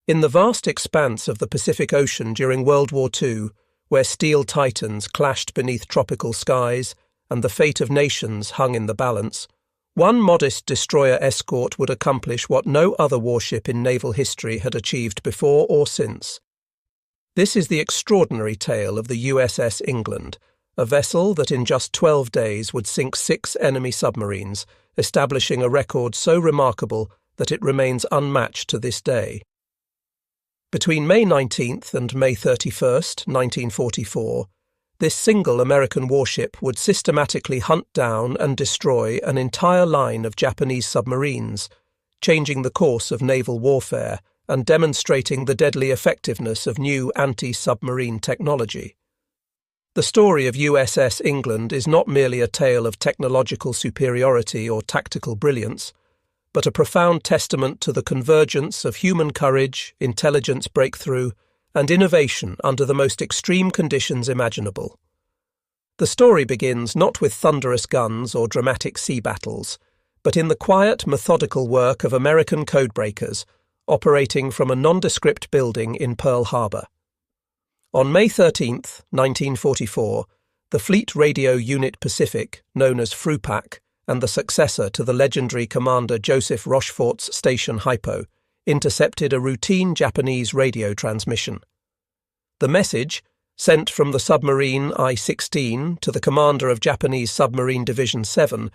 In the vast expanse of the Pacific Ocean during World War II, where steel titans clashed beneath tropical skies and the fate of nations hung in the balance, one modest destroyer escort would accomplish what no other warship in naval history had achieved before or since. This is the extraordinary tale of the USS England, a vessel that in just 12 days would sink 6 enemy submarines, establishing a record so remarkable that it remains unmatched to this day. Between May 19th and May 31st, 1944, this single American warship would systematically hunt down and destroy an entire line of Japanese submarines, changing the course of naval warfare and demonstrating the deadly effectiveness of new anti-submarine technology. The story of USS England is not merely a tale of technological superiority or tactical brilliance, but a profound testament to the convergence of human courage, intelligence breakthrough, and innovation under the most extreme conditions imaginable. The story begins not with thunderous guns or dramatic sea battles, but in the quiet, methodical work of American codebreakers operating from a nondescript building in Pearl Harbor. On May 13, 1944, the Fleet Radio Unit Pacific, known as FRUPAC, and the successor to the legendary Commander Joseph Rochefort's Station Hypo, intercepted a routine Japanese radio transmission. The message, sent from the submarine I-16 to the commander of Japanese Submarine Division 7,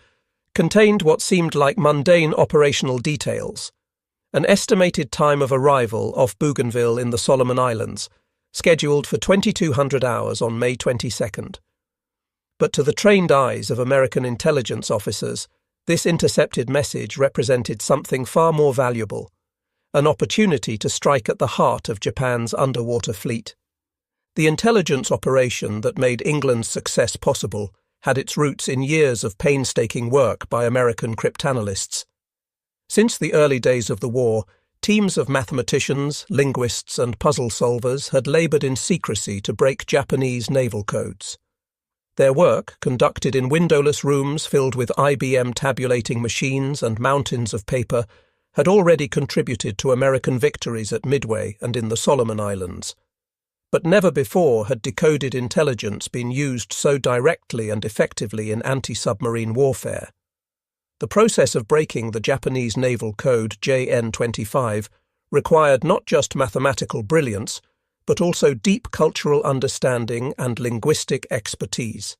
contained what seemed like mundane operational details: an estimated time of arrival off Bougainville in the Solomon Islands, scheduled for 2200 hours on May 22nd. But to the trained eyes of American intelligence officers, this intercepted message represented something far more valuable: an opportunity to strike at the heart of Japan's underwater fleet. The intelligence operation that made England's success possible had its roots in years of painstaking work by American cryptanalysts. Since the early days of the war, teams of mathematicians, linguists, and puzzle solvers had laboured in secrecy to break Japanese naval codes. Their work, conducted in windowless rooms filled with IBM tabulating machines and mountains of paper, had already contributed to American victories at Midway and in the Solomon Islands. But never before had decoded intelligence been used so directly and effectively in anti-submarine warfare. The process of breaking the Japanese naval code JN-25 required not just mathematical brilliance, but also deep cultural understanding and linguistic expertise.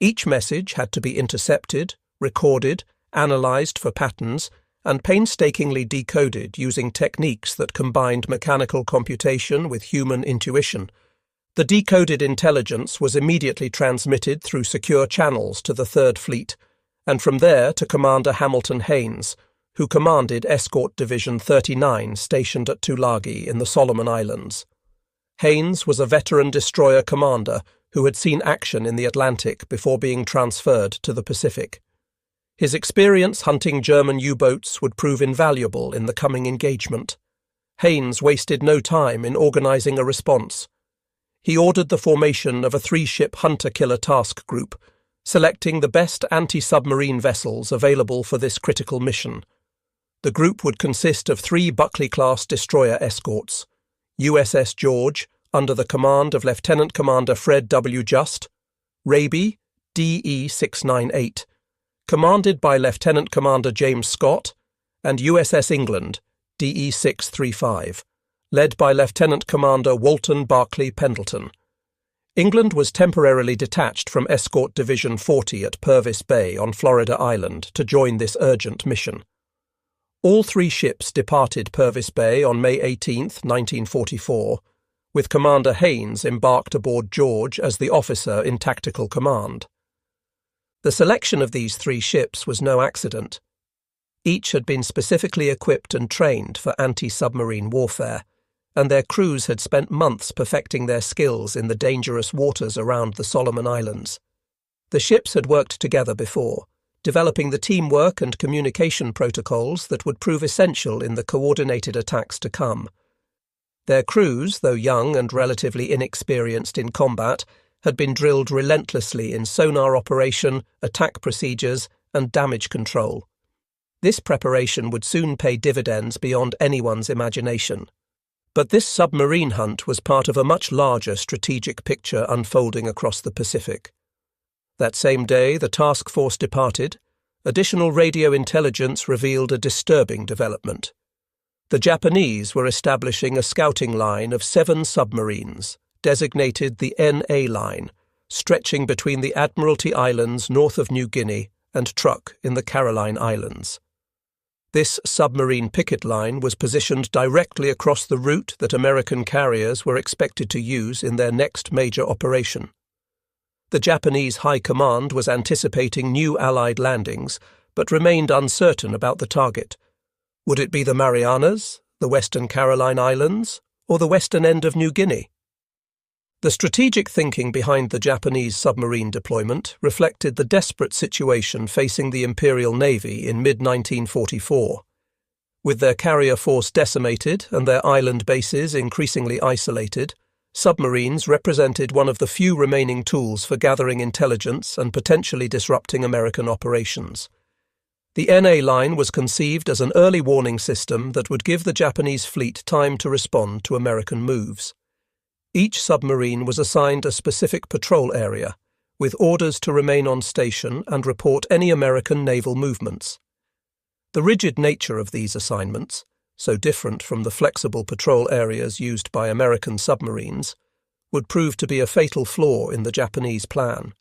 Each message had to be intercepted, recorded, analysed for patterns, and painstakingly decoded using techniques that combined mechanical computation with human intuition. The decoded intelligence was immediately transmitted through secure channels to the Third Fleet, and from there to Commander Hamilton Haines, who commanded Escort Division 39 stationed at Tulagi in the Solomon Islands. Haines was a veteran destroyer commander who had seen action in the Atlantic before being transferred to the Pacific. His experience hunting German U-boats would prove invaluable in the coming engagement. Haines wasted no time in organising a response. He ordered the formation of a 3-ship hunter-killer task group, selecting the best anti-submarine vessels available for this critical mission. The group would consist of 3 Buckley-class destroyer escorts: USS George, under the command of Lieutenant Commander Fred W. Just; Raby, DE-698, commanded by Lieutenant Commander James Scott; and USS England, DE-635, led by Lieutenant Commander Walton B. Pendleton. England was temporarily detached from Escort Division 40 at Purvis Bay on Florida Island to join this urgent mission. All 3 ships departed Purvis Bay on May 18, 1944, with Commander Haines embarked aboard George as the officer in tactical command. The selection of these 3 ships was no accident. Each had been specifically equipped and trained for anti-submarine warfare, and their crews had spent months perfecting their skills in the dangerous waters around the Solomon Islands. The ships had worked together before, developing the teamwork and communication protocols that would prove essential in the coordinated attacks to come. Their crews, though young and relatively inexperienced in combat, had been drilled relentlessly in sonar operation, attack procedures, and damage control. This preparation would soon pay dividends beyond anyone's imagination. But this submarine hunt was part of a much larger strategic picture unfolding across the Pacific. That same day, the task force departed. Additional radio intelligence revealed a disturbing development. The Japanese were establishing a scouting line of 7 submarines, designated the NA Line, stretching between the Admiralty Islands north of New Guinea and Truk in the Caroline Islands. This submarine picket line was positioned directly across the route that American carriers were expected to use in their next major operation. The Japanese High Command was anticipating new Allied landings, but remained uncertain about the target. Would it be the Marianas, the Western Caroline Islands, or the western end of New Guinea? The strategic thinking behind the Japanese submarine deployment reflected the desperate situation facing the Imperial Navy in mid-1944. With their carrier force decimated and their island bases increasingly isolated, submarines represented one of the few remaining tools for gathering intelligence and potentially disrupting American operations. The NA Line was conceived as an early warning system that would give the Japanese fleet time to respond to American moves. Each submarine was assigned a specific patrol area, with orders to remain on station and report any American naval movements. The rigid nature of these assignments, so different from the flexible patrol areas used by American submarines, would prove to be a fatal flaw in the Japanese plan.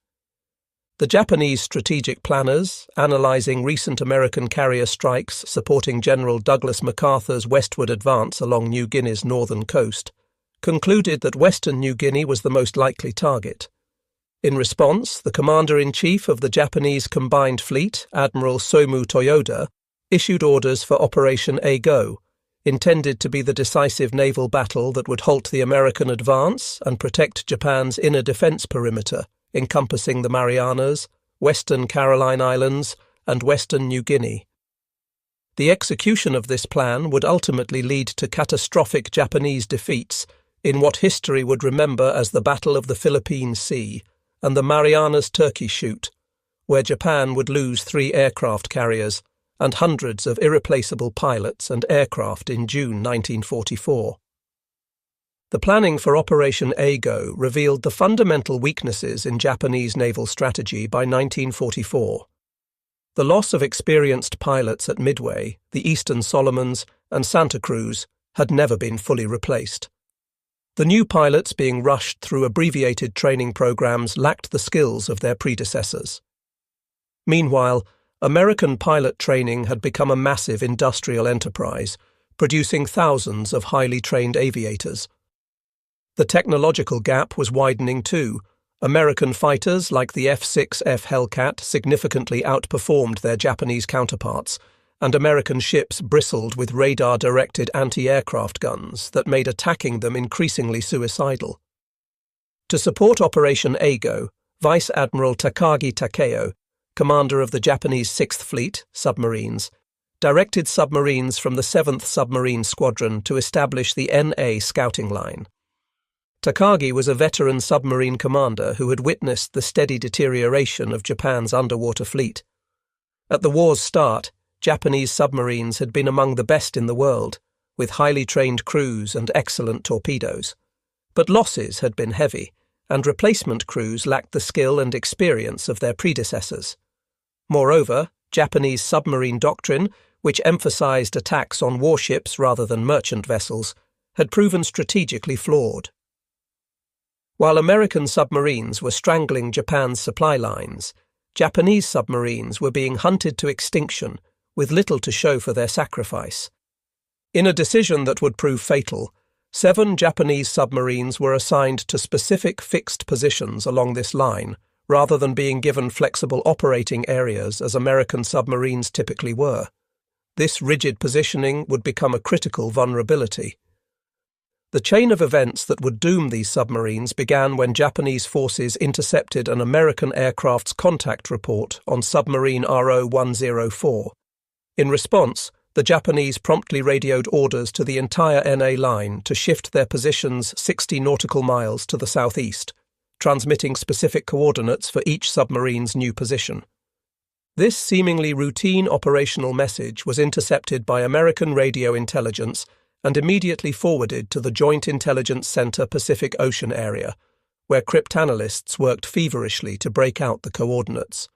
The Japanese strategic planners, analyzing recent American carrier strikes supporting General Douglas MacArthur's westward advance along New Guinea's northern coast, concluded that Western New Guinea was the most likely target. In response, the Commander-in-Chief of the Japanese Combined Fleet, Admiral Somu Toyoda, issued orders for Operation A-Go, intended to be the decisive naval battle that would halt the American advance and protect Japan's inner defense perimeter, encompassing the Marianas, Western Caroline Islands, and Western New Guinea. The execution of this plan would ultimately lead to catastrophic Japanese defeats in what history would remember as the Battle of the Philippine Sea and the Marianas Turkey Shoot, where Japan would lose 3 aircraft carriers and hundreds of irreplaceable pilots and aircraft in June 1944. The planning for Operation A-Go revealed the fundamental weaknesses in Japanese naval strategy by 1944. The loss of experienced pilots at Midway, the Eastern Solomons, and Santa Cruz had never been fully replaced. The new pilots being rushed through abbreviated training programs lacked the skills of their predecessors. Meanwhile, American pilot training had become a massive industrial enterprise, producing thousands of highly trained aviators. The technological gap was widening too. American fighters like the F-6F Hellcat significantly outperformed their Japanese counterparts, and American ships bristled with radar-directed anti-aircraft guns that made attacking them increasingly suicidal. To support Operation A-Go, Vice Admiral Takagi Takeo, commander of the Japanese 6th Fleet, submarines, directed submarines from the 7th Submarine Squadron to establish the NA scouting line. Takagi was a veteran submarine commander who had witnessed the steady deterioration of Japan's underwater fleet. At the war's start, Japanese submarines had been among the best in the world, with highly trained crews and excellent torpedoes. But losses had been heavy, and replacement crews lacked the skill and experience of their predecessors. Moreover, Japanese submarine doctrine, which emphasized attacks on warships rather than merchant vessels, had proven strategically flawed. While American submarines were strangling Japan's supply lines, Japanese submarines were being hunted to extinction, with little to show for their sacrifice. In a decision that would prove fatal, 7 Japanese submarines were assigned to specific fixed positions along this line, rather than being given flexible operating areas as American submarines typically were. This rigid positioning would become a critical vulnerability. The chain of events that would doom these submarines began when Japanese forces intercepted an American aircraft's contact report on submarine RO-104. In response, the Japanese promptly radioed orders to the entire NA line to shift their positions 60 nautical miles to the southeast, transmitting specific coordinates for each submarine's new position. This seemingly routine operational message was intercepted by American radio intelligence and immediately forwarded to the Joint Intelligence Center Pacific Ocean area, where cryptanalysts worked feverishly to break out the coordinates.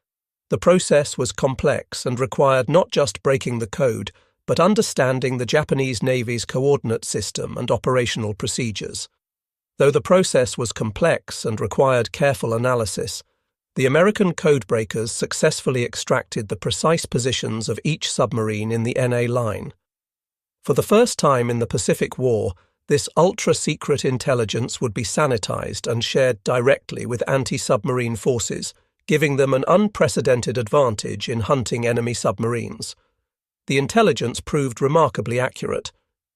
The process was complex and required not just breaking the code, but understanding the Japanese Navy's coordinate system and operational procedures. Though the process was complex and required careful analysis, the American codebreakers successfully extracted the precise positions of each submarine in the NA line. For the first time in the Pacific War, this ultra-secret intelligence would be sanitized and shared directly with anti-submarine forces, giving them an unprecedented advantage in hunting enemy submarines. The intelligence proved remarkably accurate.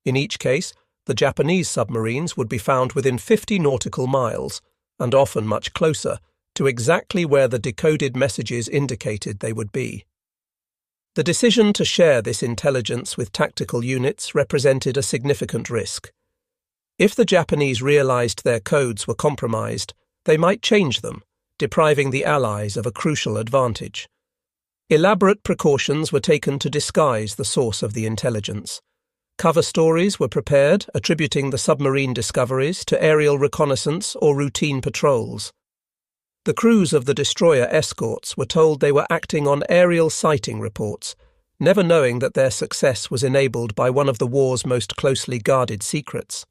In each case, the Japanese submarines would be found within 50 nautical miles, and often much closer, to exactly where the decoded messages indicated they would be. The decision to share this intelligence with tactical units represented a significant risk. If the Japanese realized their codes were compromised, they might change them, depriving the Allies of a crucial advantage. Elaborate precautions were taken to disguise the source of the intelligence. Cover stories were prepared attributing the submarine discoveries to aerial reconnaissance or routine patrols. The crews of the destroyer escorts were told they were acting on aerial sighting reports, never knowing that their success was enabled by one of the war's most closely guarded secrets.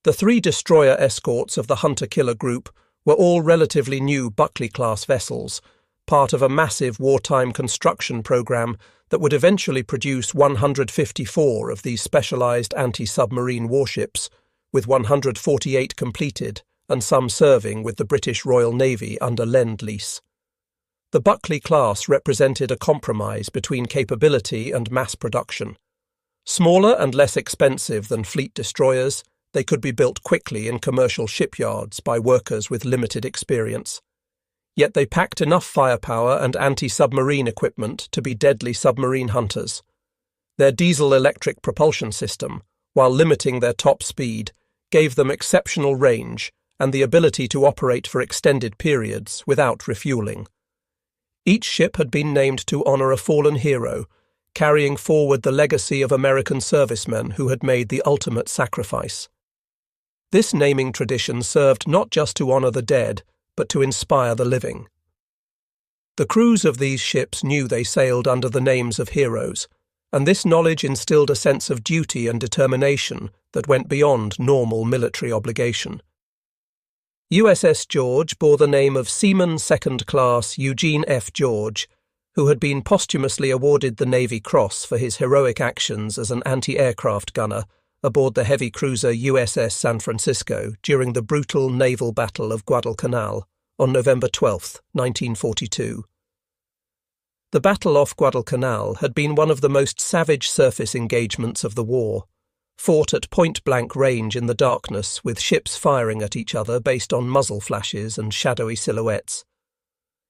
The 3 destroyer escorts of the hunter-killer group were all relatively new Buckley-class vessels, part of a massive wartime construction program that would eventually produce 154 of these specialized anti-submarine warships, with 148 completed and some serving with the British Royal Navy under Lend-Lease. The Buckley class represented a compromise between capability and mass production. Smaller and less expensive than fleet destroyers, they could be built quickly in commercial shipyards by workers with limited experience. Yet they packed enough firepower and anti-submarine equipment to be deadly submarine hunters. Their diesel-electric propulsion system, while limiting their top speed, gave them exceptional range and the ability to operate for extended periods without refueling. Each ship had been named to honor a fallen hero, carrying forward the legacy of American servicemen who had made the ultimate sacrifice. This naming tradition served not just to honor the dead, but to inspire the living. The crews of these ships knew they sailed under the names of heroes, and this knowledge instilled a sense of duty and determination that went beyond normal military obligation. USS George bore the name of Seaman Second Class Eugene F. George, who had been posthumously awarded the Navy Cross for his heroic actions as an anti-aircraft gunner aboard the heavy cruiser USS San Francisco during the brutal naval battle of Guadalcanal on November 12, 1942. The battle off Guadalcanal had been one of the most savage surface engagements of the war, fought at point-blank range in the darkness with ships firing at each other based on muzzle flashes and shadowy silhouettes.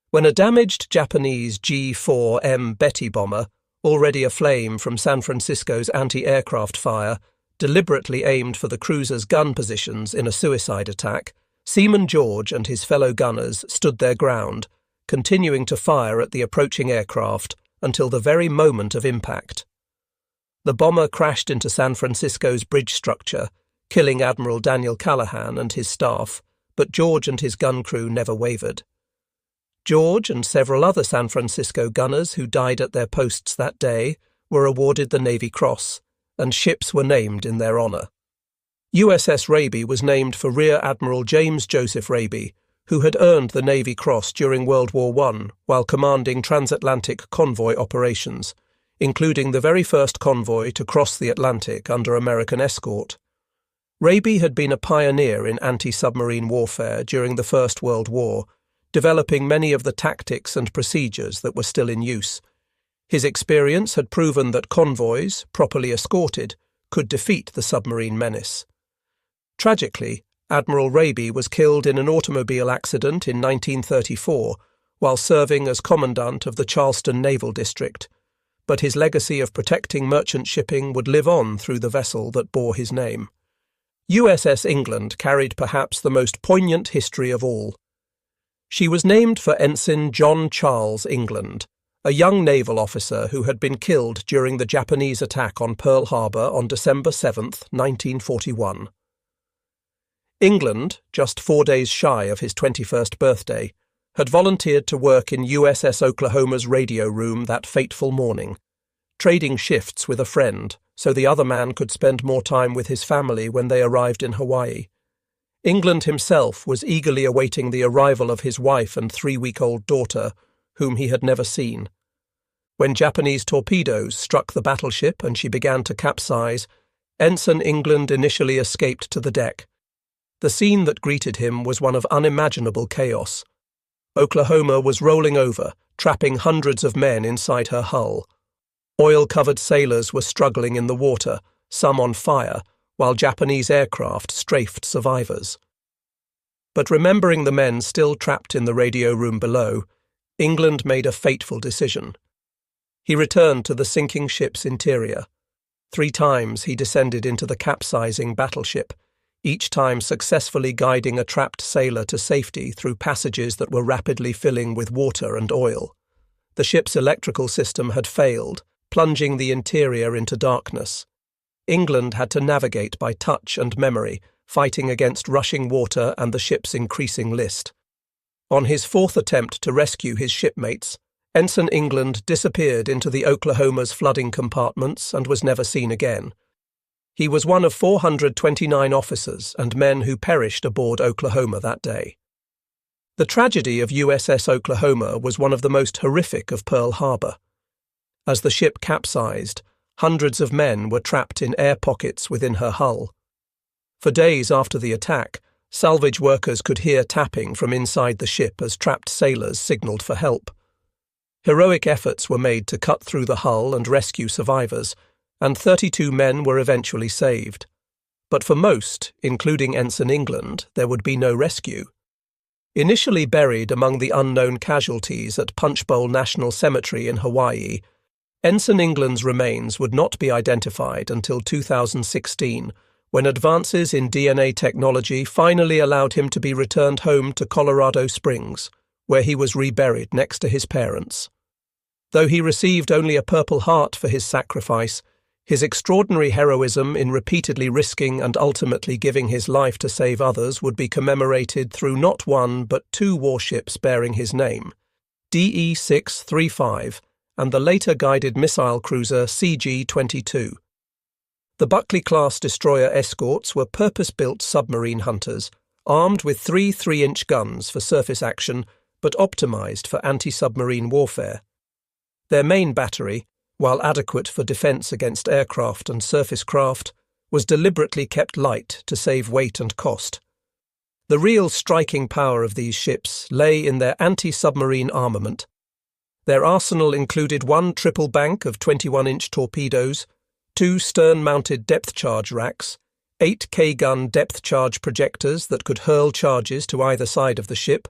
When a damaged Japanese G-4M Betty bomber, already aflame from San Francisco's anti-aircraft fire, deliberately aimed for the cruiser's gun positions in a suicide attack, Seaman George and his fellow gunners stood their ground, continuing to fire at the approaching aircraft until the very moment of impact. The bomber crashed into San Francisco's bridge structure, killing Admiral Daniel Callahan and his staff, but George and his gun crew never wavered. George and several other San Francisco gunners who died at their posts that day were awarded the Navy Cross, and ships were named in their honor. USS Raby was named for Rear Admiral James Joseph Raby, who had earned the Navy Cross during World War I while commanding transatlantic convoy operations, including the very first convoy to cross the Atlantic under American escort. Raby had been a pioneer in anti-submarine warfare during the First World War, developing many of the tactics and procedures that were still in use. His experience had proven that convoys, properly escorted, could defeat the submarine menace. Tragically, Admiral Raby was killed in an automobile accident in 1934 while serving as commandant of the Charleston Naval District, but his legacy of protecting merchant shipping would live on through the vessel that bore his name. USS England carried perhaps the most poignant history of all. She was named for Ensign John Charles England, a young naval officer who had been killed during the Japanese attack on Pearl Harbor on December 7, 1941. England, just 4 days shy of his 21st birthday, had volunteered to work in USS Oklahoma's radio room that fateful morning, trading shifts with a friend so the other man could spend more time with his family when they arrived in Hawaii. England himself was eagerly awaiting the arrival of his wife and 3-week-old daughter, whom he had never seen. When Japanese torpedoes struck the battleship and she began to capsize, Ensign England initially escaped to the deck. The scene that greeted him was one of unimaginable chaos. Oklahoma was rolling over, trapping hundreds of men inside her hull. Oil-covered sailors were struggling in the water, some on fire, while Japanese aircraft strafed survivors. But remembering the men still trapped in the radio room below, England made a fateful decision. He returned to the sinking ship's interior. 3 times he descended into the capsizing battleship, each time successfully guiding a trapped sailor to safety through passages that were rapidly filling with water and oil. The ship's electrical system had failed, plunging the interior into darkness. England had to navigate by touch and memory, fighting against rushing water and the ship's increasing list. On his 4th attempt to rescue his shipmates, Ensign England disappeared into the Oklahoma's flooding compartments and was never seen again. He was one of 429 officers and men who perished aboard Oklahoma that day. The tragedy of USS Oklahoma was one of the most horrific of Pearl Harbor. As the ship capsized, hundreds of men were trapped in air pockets within her hull. For days after the attack, salvage workers could hear tapping from inside the ship as trapped sailors signaled for help. Heroic efforts were made to cut through the hull and rescue survivors, and 32 men were eventually saved. But for most, including Ensign England, there would be no rescue. Initially buried among the unknown casualties at Punchbowl National Cemetery in Hawaii, Ensign England's remains would not be identified until 2016, when advances in DNA technology finally allowed him to be returned home to Colorado Springs, where he was reburied next to his parents. Though he received only a Purple Heart for his sacrifice, his extraordinary heroism in repeatedly risking and ultimately giving his life to save others would be commemorated through not 1 but 2 warships bearing his name, DE-635 and the later guided missile cruiser CG-22. The Buckley-class destroyer escorts were purpose-built submarine hunters, armed with 3 3-inch guns for surface action but optimized for anti-submarine warfare. Their main battery, while adequate for defense against aircraft and surface craft, was deliberately kept light to save weight and cost. The real striking power of these ships lay in their anti-submarine armament. Their arsenal included 1 triple bank of 21-inch torpedoes, 2 stern-mounted depth-charge racks, 8 K-gun depth-charge projectors that could hurl charges to either side of the ship,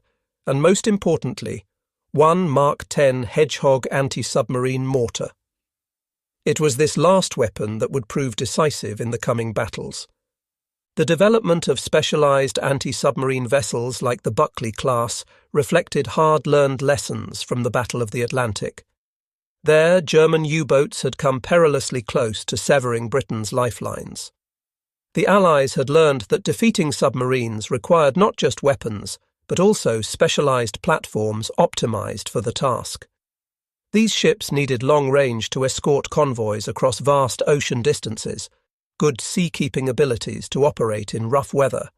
and most importantly, 1 Mark 10 Hedgehog anti-submarine mortar. It was this last weapon that would prove decisive in the coming battles. The development of specialized anti-submarine vessels like the Buckley class reflected hard-learned lessons from the Battle of the Atlantic. There, German U-boats had come perilously close to severing Britain's lifelines. The Allies had learned that defeating submarines required not just weapons, but also specialized platforms optimized for the task. These ships needed long range to escort convoys across vast ocean distances, good seakeeping abilities to operate in rough weather,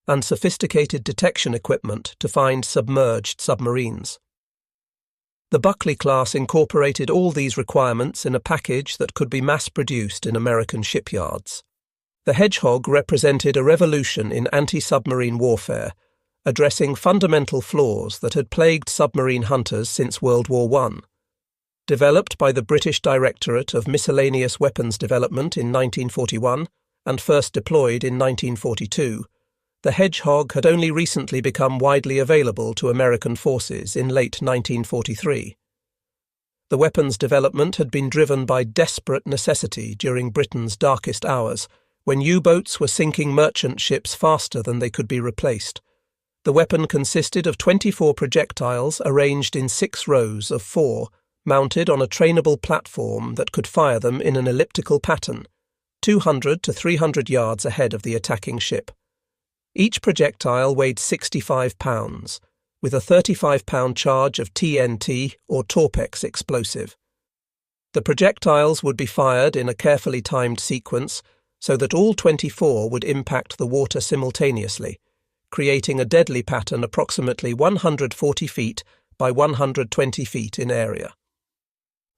and sophisticated detection equipment to find submerged submarines. The Buckley class incorporated all these requirements in a package that could be mass-produced in American shipyards. The Hedgehog represented a revolution in anti-submarine warfare, addressing fundamental flaws that had plagued submarine hunters since World War I. Developed by the British Directorate of Miscellaneous Weapons Development in 1941 and first deployed in 1942, the Hedgehog had only recently become widely available to American forces in late 1943. The weapons development had been driven by desperate necessity during Britain's darkest hours, when U-boats were sinking merchant ships faster than they could be replaced. The weapon consisted of 24 projectiles arranged in 6 rows of 4, mounted on a trainable platform that could fire them in an elliptical pattern, 200 to 300 yards ahead of the attacking ship. Each projectile weighed 65 pounds, with a 35-pound charge of TNT or Torpex explosive. The projectiles would be fired in a carefully timed sequence so that all 24 would impact the water simultaneously, creating a deadly pattern approximately 140 feet by 120 feet in area.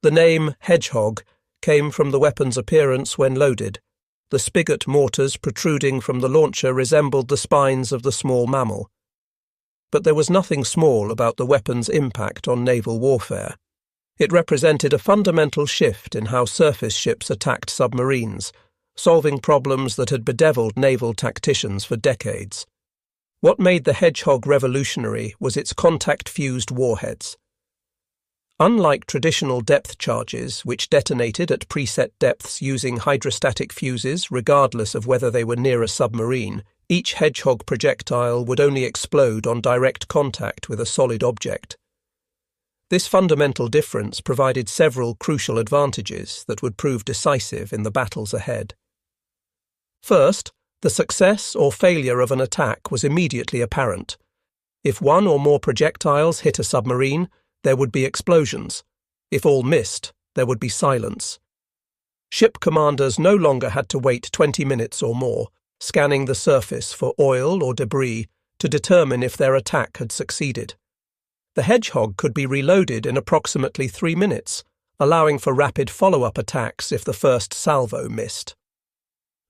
The name Hedgehog came from the weapon's appearance when loaded. The spigot mortars protruding from the launcher resembled the spines of the small mammal. But there was nothing small about the weapon's impact on naval warfare. It represented a fundamental shift in how surface ships attacked submarines, solving problems that had bedeviled naval tacticians for decades. What made the Hedgehog revolutionary was its contact-fused warheads. Unlike traditional depth charges, which detonated at preset depths using hydrostatic fuses regardless of whether they were near a submarine, each Hedgehog projectile would only explode on direct contact with a solid object. This fundamental difference provided several crucial advantages that would prove decisive in the battles ahead. First, the success or failure of an attack was immediately apparent. If one or more projectiles hit a submarine, there would be explosions. If all missed, there would be silence. Ship commanders no longer had to wait 20 minutes or more, scanning the surface for oil or debris to determine if their attack had succeeded. The Hedgehog could be reloaded in approximately 3 minutes, allowing for rapid follow-up attacks if the first salvo missed.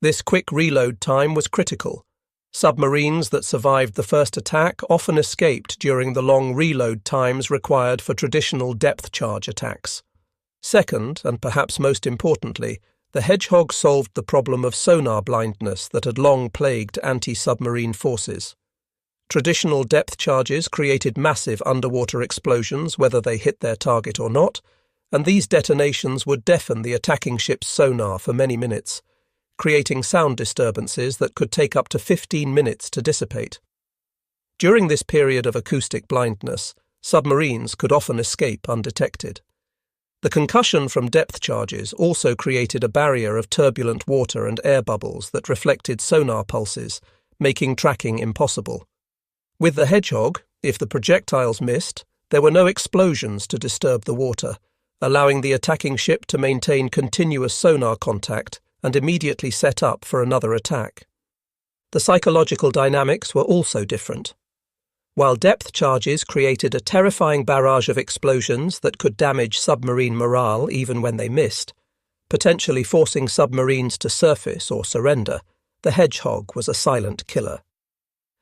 This quick reload time was critical. Submarines that survived the first attack often escaped during the long reload times required for traditional depth charge attacks. Second, and perhaps most importantly, the Hedgehog solved the problem of sonar blindness that had long plagued anti-submarine forces. Traditional depth charges created massive underwater explosions whether they hit their target or not, and these detonations would deafen the attacking ship's sonar for many minutes, creating sound disturbances that could take up to 15 minutes to dissipate. During this period of acoustic blindness, submarines could often escape undetected. The concussion from depth charges also created a barrier of turbulent water and air bubbles that reflected sonar pulses, making tracking impossible. With the Hedgehog, if the projectiles missed, there were no explosions to disturb the water, allowing the attacking ship to maintain continuous sonar contact and immediately set up for another attack. The psychological dynamics were also different. While depth charges created a terrifying barrage of explosions that could damage submarine morale even when they missed, potentially forcing submarines to surface or surrender, the Hedgehog was a silent killer.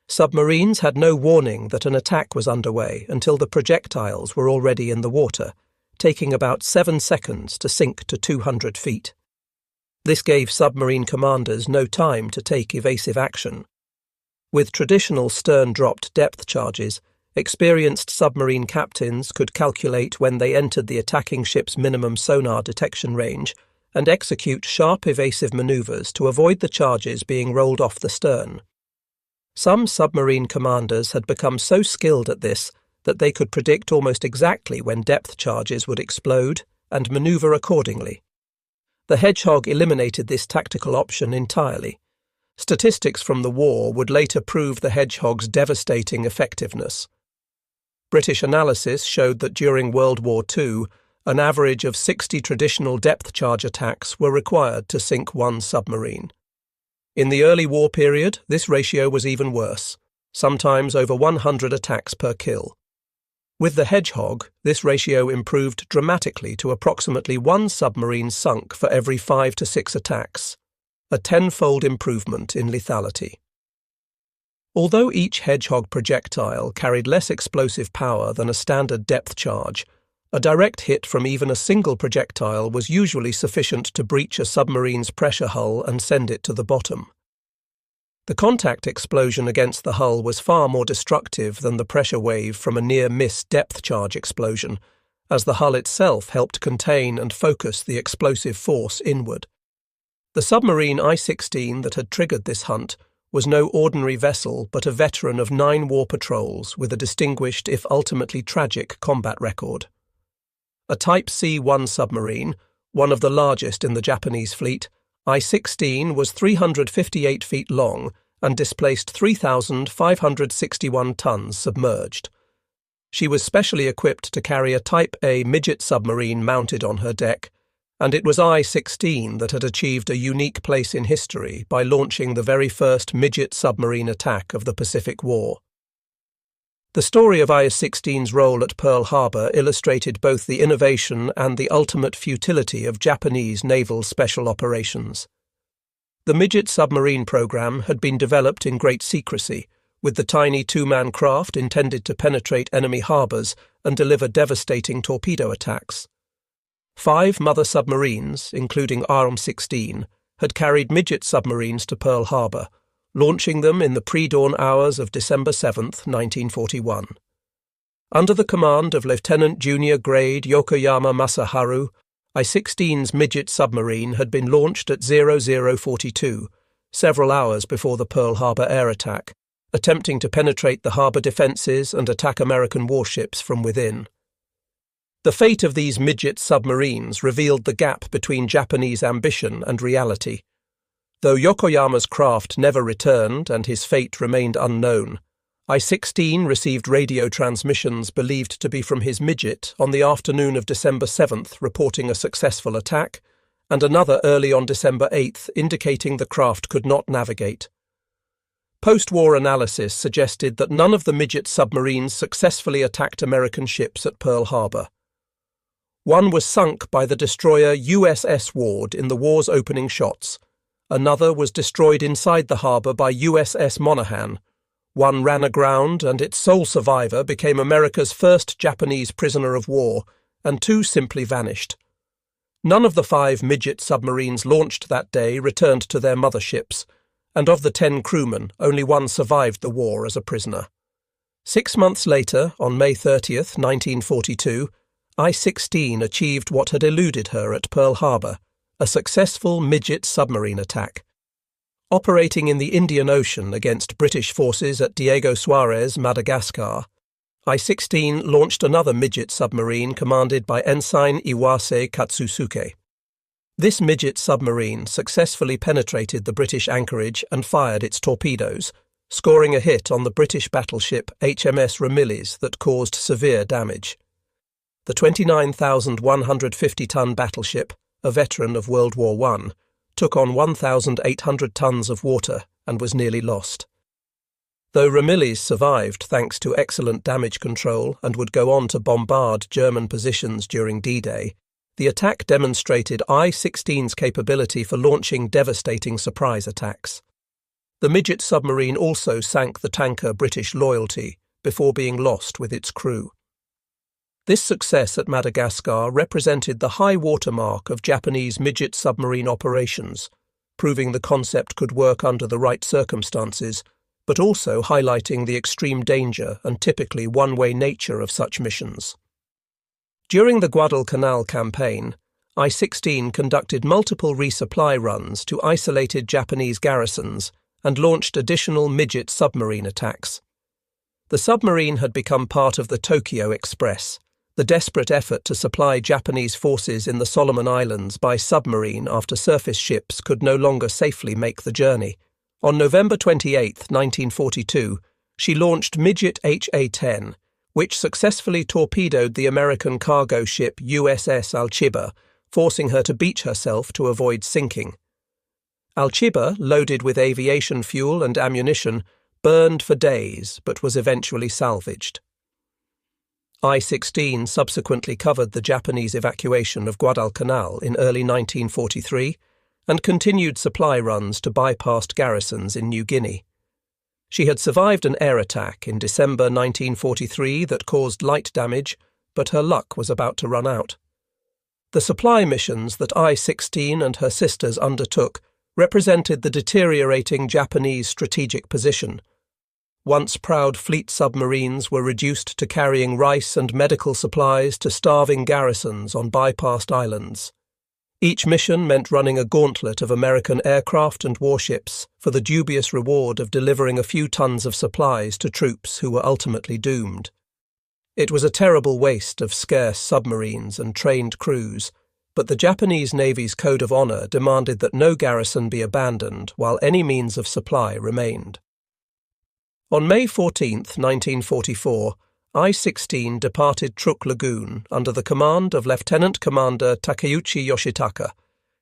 Submarines had no warning that an attack was underway until the projectiles were already in the water, taking about 7 seconds to sink to 200 feet. This gave submarine commanders no time to take evasive action. With traditional stern-dropped depth charges, experienced submarine captains could calculate when they entered the attacking ship's minimum sonar detection range and execute sharp evasive maneuvers to avoid the charges being rolled off the stern. Some submarine commanders had become so skilled at this that they could predict almost exactly when depth charges would explode and maneuver accordingly. The Hedgehog eliminated this tactical option entirely. Statistics from the war would later prove the Hedgehog's devastating effectiveness. British analysis showed that during World War II, an average of 60 traditional depth charge attacks were required to sink one submarine. In the early war period, this ratio was even worse, sometimes over 100 attacks per kill. With the Hedgehog, this ratio improved dramatically to approximately 1 submarine sunk for every 5 to 6 attacks, a 10-fold improvement in lethality. Although each Hedgehog projectile carried less explosive power than a standard depth charge, a direct hit from even a single projectile was usually sufficient to breach a submarine's pressure hull and send it to the bottom. The contact explosion against the hull was far more destructive than the pressure wave from a near-miss depth charge explosion, as the hull itself helped contain and focus the explosive force inward. The submarine I-16 that had triggered this hunt was no ordinary vessel but a veteran of 9 war patrols with a distinguished if ultimately tragic combat record. A Type C-1 submarine, one of the largest in the Japanese fleet, I-16 was 358 feet long and displaced 3,561 tons submerged. She was specially equipped to carry a Type A midget submarine mounted on her deck, and it was I-16 that had achieved a unique place in history by launching the very first midget submarine attack of the Pacific War. The story of I-16's role at Pearl Harbor illustrated both the innovation and the ultimate futility of Japanese naval special operations. The midget submarine program had been developed in great secrecy, with the tiny two-man craft intended to penetrate enemy harbors and deliver devastating torpedo attacks. 5 mother submarines, including RM-16, had carried midget submarines to Pearl Harbor, launching them in the pre-dawn hours of December 7, 1941. Under the command of Lieutenant Junior Grade Yokoyama Masaharu, I-16's midget submarine had been launched at 0042, several hours before the Pearl Harbor air attack, attempting to penetrate the harbor defenses and attack American warships from within. The fate of these midget submarines revealed the gap between Japanese ambition and reality. Though Yokoyama's craft never returned and his fate remained unknown, I-16 received radio transmissions believed to be from his midget on the afternoon of December 7th reporting a successful attack, and another early on December 8th indicating the craft could not navigate. Post-war analysis suggested that none of the midget submarines successfully attacked American ships at Pearl Harbor. One was sunk by the destroyer USS Ward in the war's opening shots. Another was destroyed inside the harbor by USS Monaghan. One ran aground, and its sole survivor became America's first Japanese prisoner of war, and 2 simply vanished. None of the 5 midget submarines launched that day returned to their motherships, and of the 10 crewmen, only 1 survived the war as a prisoner. 6 months later, on May 30, 1942, I-16 achieved what had eluded her at Pearl Harbor, a successful midget submarine attack. Operating in the Indian Ocean against British forces at Diego Suarez, Madagascar, I-16 launched another midget submarine commanded by Ensign Iwase Katsusuke. This midget submarine successfully penetrated the British anchorage and fired its torpedoes, scoring a hit on the British battleship HMS Ramillies that caused severe damage. The 29,150-ton battleship, a veteran of World War I, took on 1,800 tons of water and was nearly lost. Though Ramillies survived thanks to excellent damage control and would go on to bombard German positions during D-Day, the attack demonstrated I-16's capability for launching devastating surprise attacks. The midget submarine also sank the tanker British Loyalty before being lost with its crew. This success at Madagascar represented the high watermark of Japanese midget submarine operations, proving the concept could work under the right circumstances, but also highlighting the extreme danger and typically one-way nature of such missions. During the Guadalcanal campaign, I-16 conducted multiple resupply runs to isolated Japanese garrisons and launched additional midget submarine attacks. The submarine had become part of the Tokyo Express, the desperate effort to supply Japanese forces in the Solomon Islands by submarine after surface ships could no longer safely make the journey. On November 28, 1942, she launched midget HA-10, which successfully torpedoed the American cargo ship USS Alchiba, forcing her to beach herself to avoid sinking. Alchiba, loaded with aviation fuel and ammunition, burned for days but was eventually salvaged. I-16 subsequently covered the Japanese evacuation of Guadalcanal in early 1943 and continued supply runs to bypassed garrisons in New Guinea. She had survived an air attack in December 1943 that caused light damage, but her luck was about to run out. The supply missions that I-16 and her sisters undertook represented the deteriorating Japanese strategic position. Once proud fleet submarines were reduced to carrying rice and medical supplies to starving garrisons on bypassed islands. Each mission meant running a gauntlet of American aircraft and warships for the dubious reward of delivering a few tons of supplies to troops who were ultimately doomed. It was a terrible waste of scarce submarines and trained crews, but the Japanese Navy's code of honor demanded that no garrison be abandoned while any means of supply remained. On May 14, 1944, I-16 departed Truk Lagoon under the command of Lieutenant Commander Takeuchi Yoshitaka,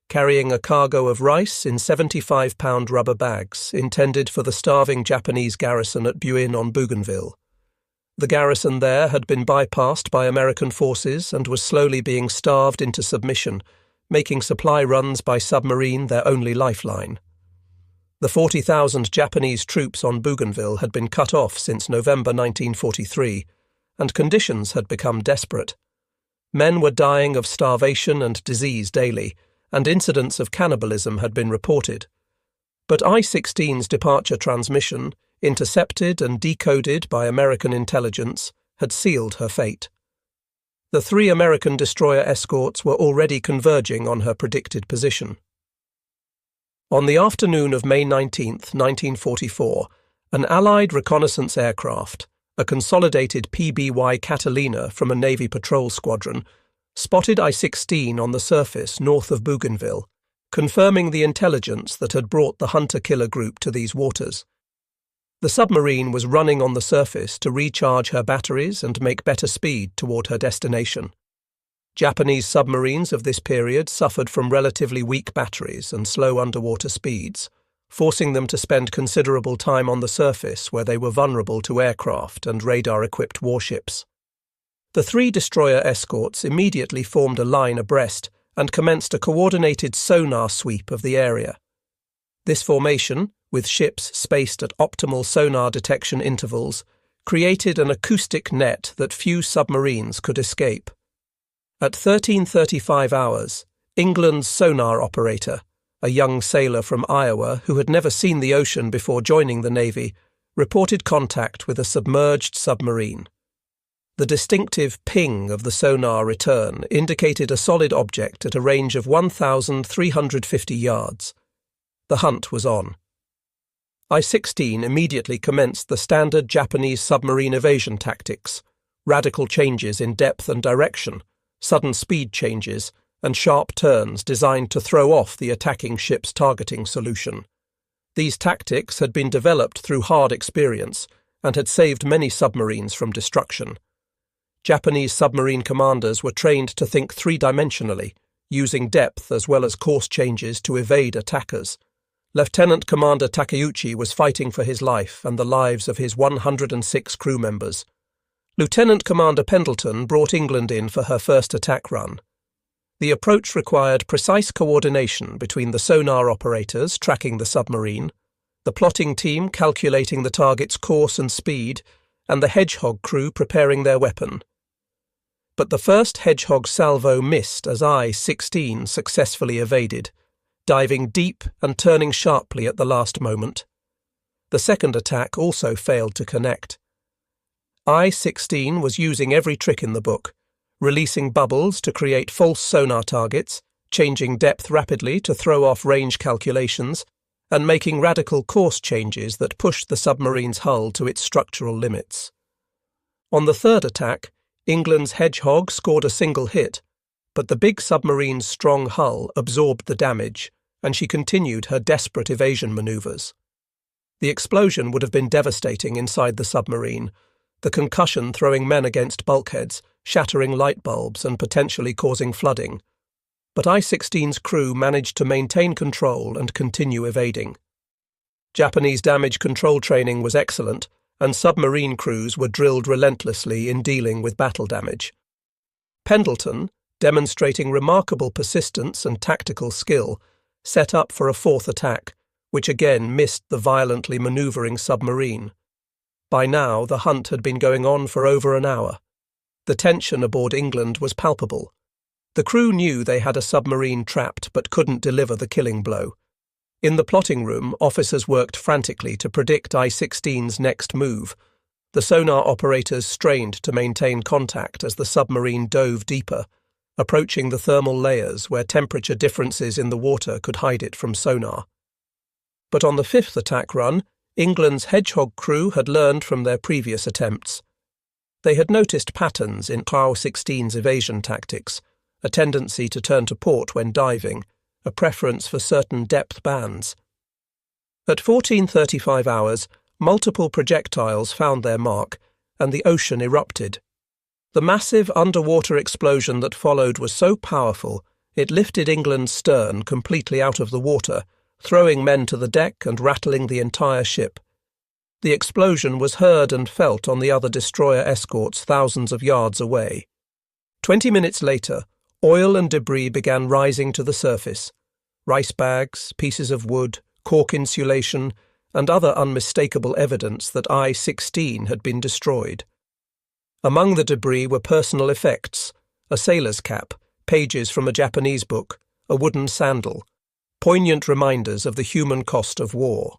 carrying a cargo of rice in 75-pound rubber bags intended for the starving Japanese garrison at Buin on Bougainville. The garrison there had been bypassed by American forces and was slowly being starved into submission, making supply runs by submarine their only lifeline. The 40,000 Japanese troops on Bougainville had been cut off since November 1943, and conditions had become desperate. Men were dying of starvation and disease daily, and incidents of cannibalism had been reported. But I-16's departure transmission, intercepted and decoded by American intelligence, had sealed her fate. The 3 American destroyer escorts were already converging on her predicted position. On the afternoon of May 19, 1944, an Allied reconnaissance aircraft, a consolidated PBY Catalina from a Navy patrol squadron, spotted I-16 on the surface north of Bougainville, confirming the intelligence that had brought the hunter-killer group to these waters. The submarine was running on the surface to recharge her batteries and make better speed toward her destination. Japanese submarines of this period suffered from relatively weak batteries and slow underwater speeds, forcing them to spend considerable time on the surface where they were vulnerable to aircraft and radar-equipped warships. The 3 destroyer escorts immediately formed a line abreast and commenced a coordinated sonar sweep of the area. This formation, with ships spaced at optimal sonar detection intervals, created an acoustic net that few submarines could escape. At 13:35 hours, England's sonar operator, a young sailor from Iowa who had never seen the ocean before joining the Navy, reported contact with a submerged submarine. The distinctive ping of the sonar return indicated a solid object at a range of 1,350 yards. The hunt was on. I-16 immediately commenced the standard Japanese submarine evasion tactics, radical changes in depth and direction, sudden speed changes, and sharp turns designed to throw off the attacking ship's targeting solution. These tactics had been developed through hard experience and had saved many submarines from destruction. Japanese submarine commanders were trained to think three-dimensionally, using depth as well as course changes to evade attackers. Lieutenant Commander Takeuchi was fighting for his life and the lives of his 106 crew members. Lieutenant Commander Pendleton brought England in for her first attack run. The approach required precise coordination between the sonar operators tracking the submarine, the plotting team calculating the target's course and speed, and the Hedgehog crew preparing their weapon. But the first Hedgehog salvo missed as I-16 successfully evaded, diving deep and turning sharply at the last moment. The second attack also failed to connect. I-16 was using every trick in the book, releasing bubbles to create false sonar targets, changing depth rapidly to throw off range calculations, and making radical course changes that pushed the submarine's hull to its structural limits. On the third attack, England's Hedgehog scored a single hit, but the big submarine's strong hull absorbed the damage, and she continued her desperate evasion maneuvers. The explosion would have been devastating inside the submarine, the concussion throwing men against bulkheads, shattering light bulbs and potentially causing flooding. But I-16's crew managed to maintain control and continue evading. Japanese damage control training was excellent, and submarine crews were drilled relentlessly in dealing with battle damage. Pendleton, demonstrating remarkable persistence and tactical skill, set up for a fourth attack, which again missed the violently manoeuvring submarine. By now, the hunt had been going on for over an hour. The tension aboard England was palpable. The crew knew they had a submarine trapped but couldn't deliver the killing blow. In the plotting room, officers worked frantically to predict I-16's next move. The sonar operators strained to maintain contact as the submarine dove deeper, approaching the thermal layers where temperature differences in the water could hide it from sonar. But on the fifth attack run, England's Hedgehog crew had learned from their previous attempts. They had noticed patterns in Clow 16's evasion tactics, a tendency to turn to port when diving, a preference for certain depth bands. At 14:35 hours, multiple projectiles found their mark, and the ocean erupted. The massive underwater explosion that followed was so powerful it lifted England's stern completely out of the water, throwing men to the deck and rattling the entire ship. The explosion was heard and felt on the other destroyer escorts thousands of yards away. 20 minutes later, oil and debris began rising to the surface. Rice bags, pieces of wood, cork insulation, and other unmistakable evidence that I-16 had been destroyed. Among the debris were personal effects, a sailor's cap, pages from a Japanese book, a wooden sandal, poignant reminders of the human cost of war.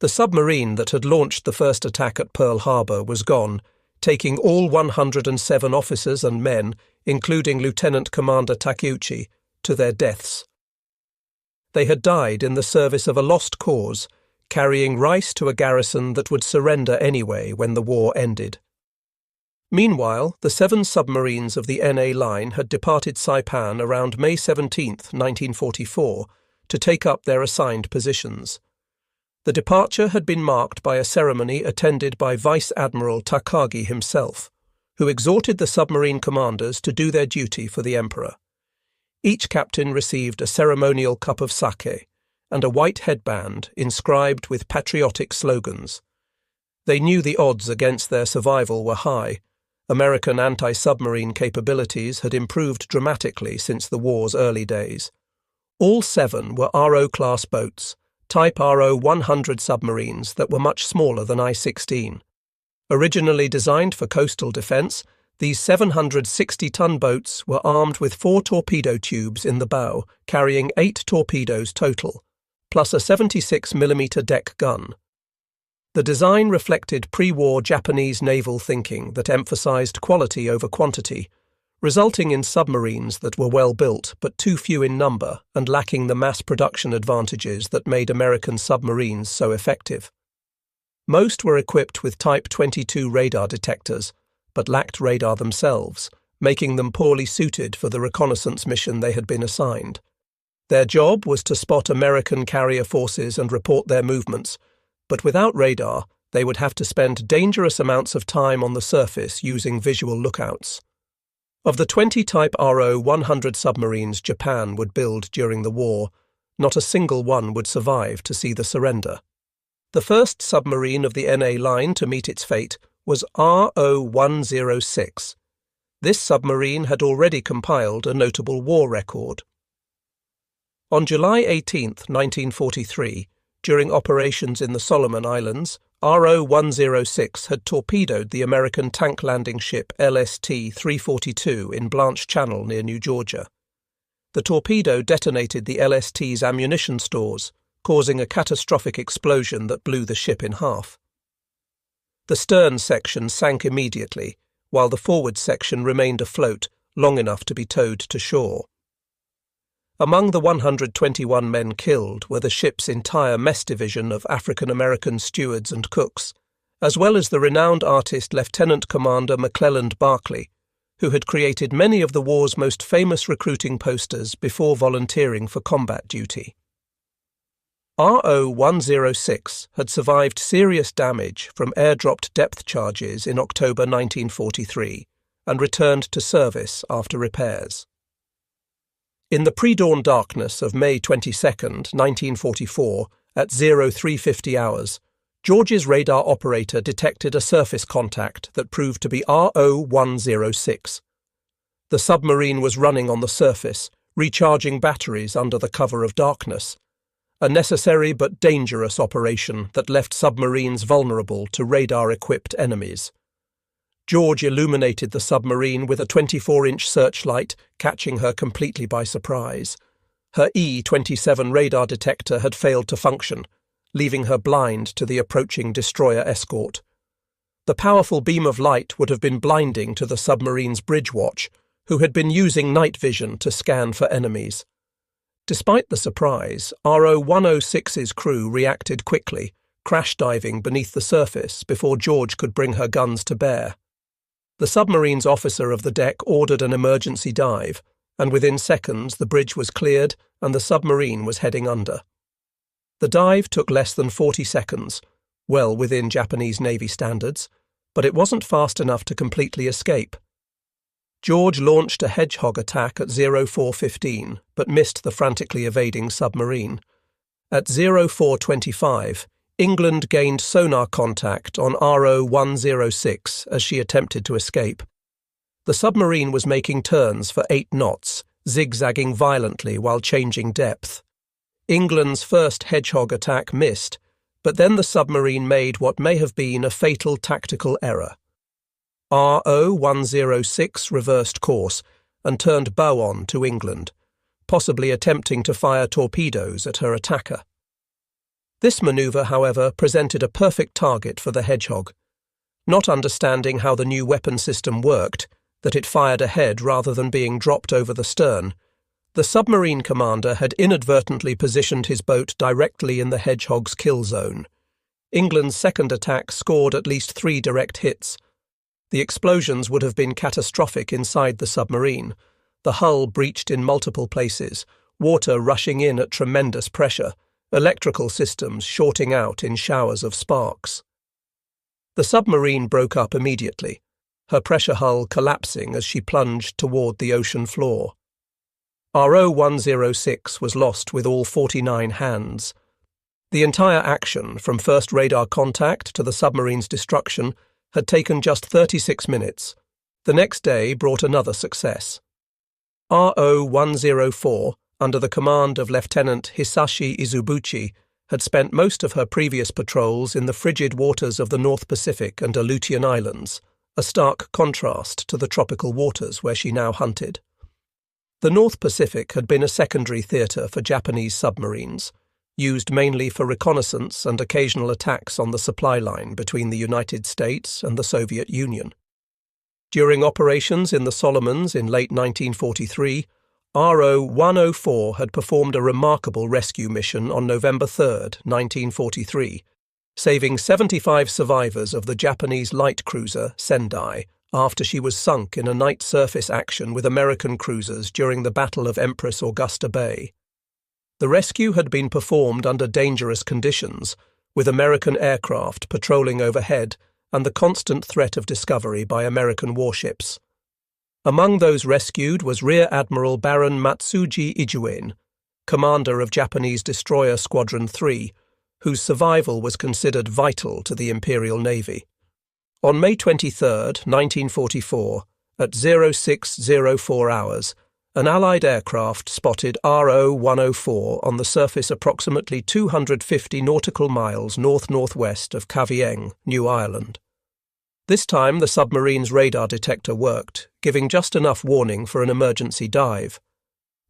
The submarine that had launched the first attack at Pearl Harbor was gone, taking all 107 officers and men, including Lieutenant Commander Takeuchi, to their deaths. They had died in the service of a lost cause, carrying rice to a garrison that would surrender anyway when the war ended. Meanwhile, the 7 submarines of the NA line had departed Saipan around May 17, 1944, to take up their assigned positions. The departure had been marked by a ceremony attended by Vice Admiral Takagi himself, who exhorted the submarine commanders to do their duty for the Emperor. Each captain received a ceremonial cup of sake and a white headband inscribed with patriotic slogans. They knew the odds against their survival were high. American anti-submarine capabilities had improved dramatically since the war's early days. All 7 were RO-class boats, Type RO-100 submarines that were much smaller than I-16. Originally designed for coastal defence, these 760-ton boats were armed with 4 torpedo tubes in the bow, carrying 8 torpedoes total, plus a 76mm deck gun. The design reflected pre-war Japanese naval thinking that emphasized quality over quantity, resulting in submarines that were well built but too few in number and lacking the mass production advantages that made American submarines so effective. Most were equipped with Type 22 radar detectors, but lacked radar themselves, making them poorly suited for the reconnaissance mission they had been assigned. Their job was to spot American carrier forces and report their movements, but without radar, they would have to spend dangerous amounts of time on the surface using visual lookouts. Of the 20 Type RO-100 submarines Japan would build during the war, not a single one would survive to see the surrender. The first submarine of the NA line to meet its fate was RO-106. This submarine had already compiled a notable war record. On July 18, 1943, during operations in the Solomon Islands, RO-106 had torpedoed the American tank landing ship LST-342 in Blanche Channel near New Georgia. The torpedo detonated the LST's ammunition stores, causing a catastrophic explosion that blew the ship in half. The stern section sank immediately, while the forward section remained afloat long enough to be towed to shore. Among the 121 men killed were the ship's entire mess division of African-American stewards and cooks, as well as the renowned artist Lieutenant Commander McClelland Barclay, who had created many of the war's most famous recruiting posters before volunteering for combat duty. RO-106 had survived serious damage from airdropped depth charges in October 1943 and returned to service after repairs. In the pre-dawn darkness of May 22, 1944, at 0350 hours, George's radar operator detected a surface contact that proved to be RO-106. The submarine was running on the surface, recharging batteries under the cover of darkness, a necessary but dangerous operation that left submarines vulnerable to radar-equipped enemies. George illuminated the submarine with a 24-inch searchlight, catching her completely by surprise. Her E-27 radar detector had failed to function, leaving her blind to the approaching destroyer escort. The powerful beam of light would have been blinding to the submarine's bridge watch, who had been using night vision to scan for enemies. Despite the surprise, RO-106's crew reacted quickly, crash diving beneath the surface before George could bring her guns to bear. The submarine's officer of the deck ordered an emergency dive, and within seconds the bridge was cleared and the submarine was heading under. The dive took less than 40 seconds, well within Japanese Navy standards, but it wasn't fast enough to completely escape. George launched a Hedgehog attack at 04:15, but missed the frantically evading submarine. At 04:25, England gained sonar contact on RO-106 as she attempted to escape. The submarine was making turns for 8 knots, zigzagging violently while changing depth. England's first Hedgehog attack missed, but then the submarine made what may have been a fatal tactical error. RO-106 reversed course and turned bow on to England, possibly attempting to fire torpedoes at her attacker. This manoeuvre, however, presented a perfect target for the Hedgehog. Not understanding how the new weapon system worked, that it fired ahead rather than being dropped over the stern, the submarine commander had inadvertently positioned his boat directly in the Hedgehog's kill zone. England's second attack scored at least 3 direct hits. The explosions would have been catastrophic inside the submarine. The hull breached in multiple places, water rushing in at tremendous pressure, electrical systems shorting out in showers of sparks. The submarine broke up immediately, her pressure hull collapsing as she plunged toward the ocean floor. RO-106 was lost with all 49 hands. The entire action, from first radar contact to the submarine's destruction, had taken just 36 minutes. The next day brought another success. RO-104, under the command of Lieutenant Hisashi Izubuchi, had spent most of her previous patrols in the frigid waters of the North Pacific and Aleutian Islands, a stark contrast to the tropical waters where she now hunted. The North Pacific had been a secondary theatre for Japanese submarines, used mainly for reconnaissance and occasional attacks on the supply line between the United States and the Soviet Union. During operations in the Solomons in late 1943, RO-104 had performed a remarkable rescue mission on November 3, 1943, saving 75 survivors of the Japanese light cruiser Sendai after she was sunk in a night surface action with American cruisers during the Battle of Empress Augusta Bay. The rescue had been performed under dangerous conditions, with American aircraft patrolling overhead and the constant threat of discovery by American warships. Among those rescued was Rear Admiral Baron Matsuji Ijuen, commander of Japanese destroyer Squadron 3, whose survival was considered vital to the Imperial Navy. On May 23, 1944, at 0604 hours, an Allied aircraft spotted RO-104 on the surface approximately 250 nautical miles north-northwest of Kavieng, New Ireland. This time the submarine's radar detector worked, giving just enough warning for an emergency dive.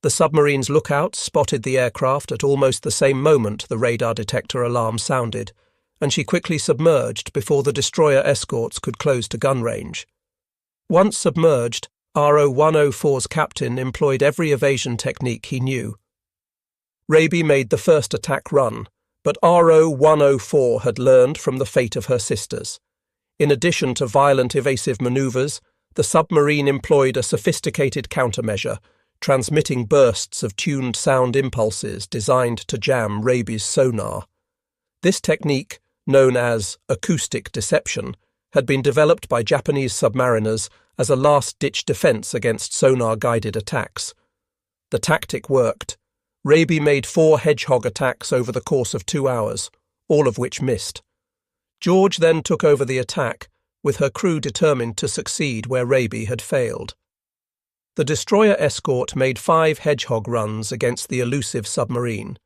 The submarine's lookouts spotted the aircraft at almost the same moment the radar detector alarm sounded, and she quickly submerged before the destroyer escorts could close to gun range. Once submerged, RO-104's captain employed every evasion technique he knew. Raby made the first attack run, but RO-104 had learned from the fate of her sisters. In addition to violent evasive manoeuvres, the submarine employed a sophisticated countermeasure, transmitting bursts of tuned sound impulses designed to jam Raby's sonar. This technique, known as acoustic deception, had been developed by Japanese submariners as a last-ditch defense against sonar-guided attacks. The tactic worked. Raby made 4 Hedgehog attacks over the course of 2 hours, all of which missed. George then took over the attack, with her crew determined to succeed where Raby had failed. The destroyer escort made 5 Hedgehog runs against the elusive submarine.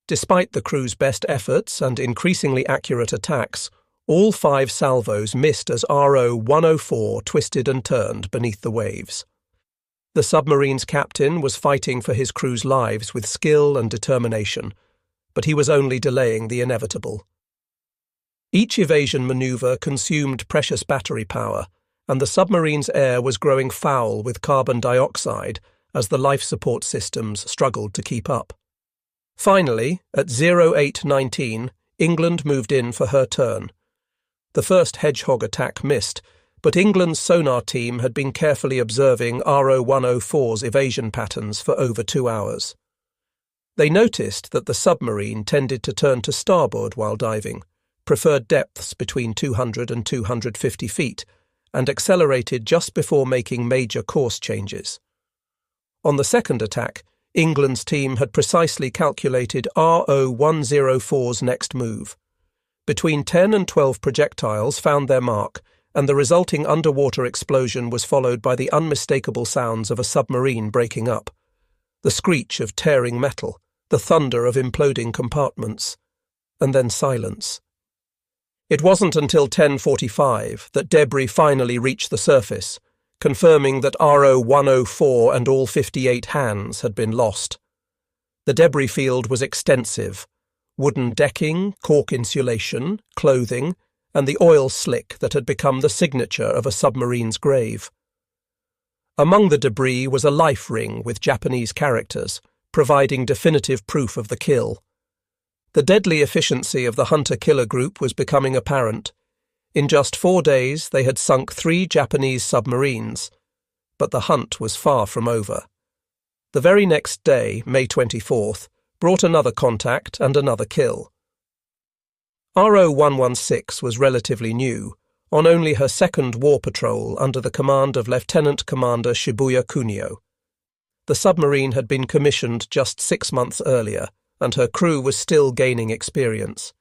Despite the crew's best efforts and increasingly accurate attacks, all 5 salvos missed as RO-104 twisted and turned beneath the waves. The submarine's captain was fighting for his crew's lives with skill and determination, but he was only delaying the inevitable. Each evasion maneuver consumed precious battery power, and the submarine's air was growing foul with carbon dioxide as the life support systems struggled to keep up. Finally, at 0819, England moved in for her turn. The first Hedgehog attack missed, but England's sonar team had been carefully observing RO-104's evasion patterns for over 2 hours. They noticed that the submarine tended to turn to starboard while diving, preferred depths between 200 and 250 feet, and accelerated just before making major course changes. On the second attack, England's team had precisely calculated RO-104's next move. Between 10 and 12 projectiles found their mark, and the resulting underwater explosion was followed by the unmistakable sounds of a submarine breaking up, the screech of tearing metal, the thunder of imploding compartments, and then silence. It wasn't until 10:45 that debris finally reached the surface, confirming that RO-104 and all 58 hands had been lost. The debris field was extensive: wooden decking, cork insulation, clothing, and the oil slick that had become the signature of a submarine's grave. Among the debris was a life ring with Japanese characters, providing definitive proof of the kill. The deadly efficiency of the hunter-killer group was becoming apparent. In just 4 days, they had sunk 3 Japanese submarines. But the hunt was far from over. The very next day, May 24th, brought another contact and another kill. RO-116 was relatively new, on only her second war patrol under the command of Lieutenant Commander Shibuya Kunio. The submarine had been commissioned just 6 months earlier, and her crew was still gaining experience.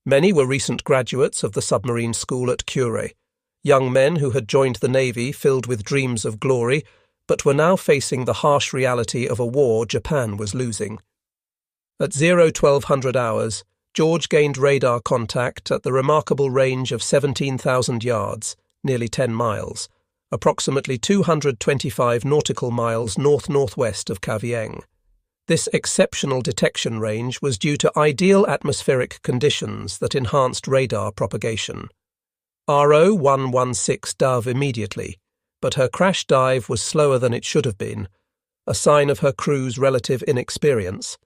Many were recent graduates of the submarine school at Kure, young men who had joined the Navy filled with dreams of glory, but were now facing the harsh reality of a war Japan was losing. At 1200 hours, George gained radar contact at the remarkable range of 17,000 yards, nearly 10 miles, approximately 225 nautical miles north-northwest of Kavieng. This exceptional detection range was due to ideal atmospheric conditions that enhanced radar propagation. RO-116 dove immediately, but her crash dive was slower than it should have been, a sign of her crew's relative inexperience.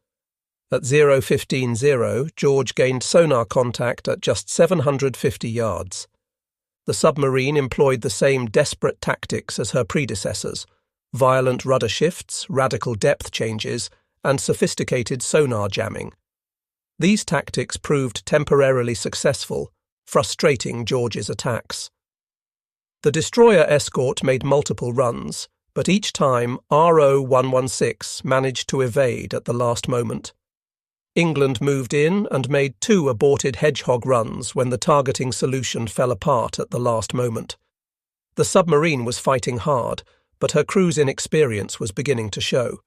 At 15:0, George gained sonar contact at just 750 yards. The submarine employed the same desperate tactics as her predecessors: violent rudder shifts, radical depth changes, and sophisticated sonar jamming. These tactics proved temporarily successful, frustrating George's attacks. The destroyer escort made multiple runs, but each time RO-116 managed to evade at the last moment. England moved in and made 2 aborted Hedgehog runs when the targeting solution fell apart at the last moment. The submarine was fighting hard, but her crew's inexperience was beginning to show.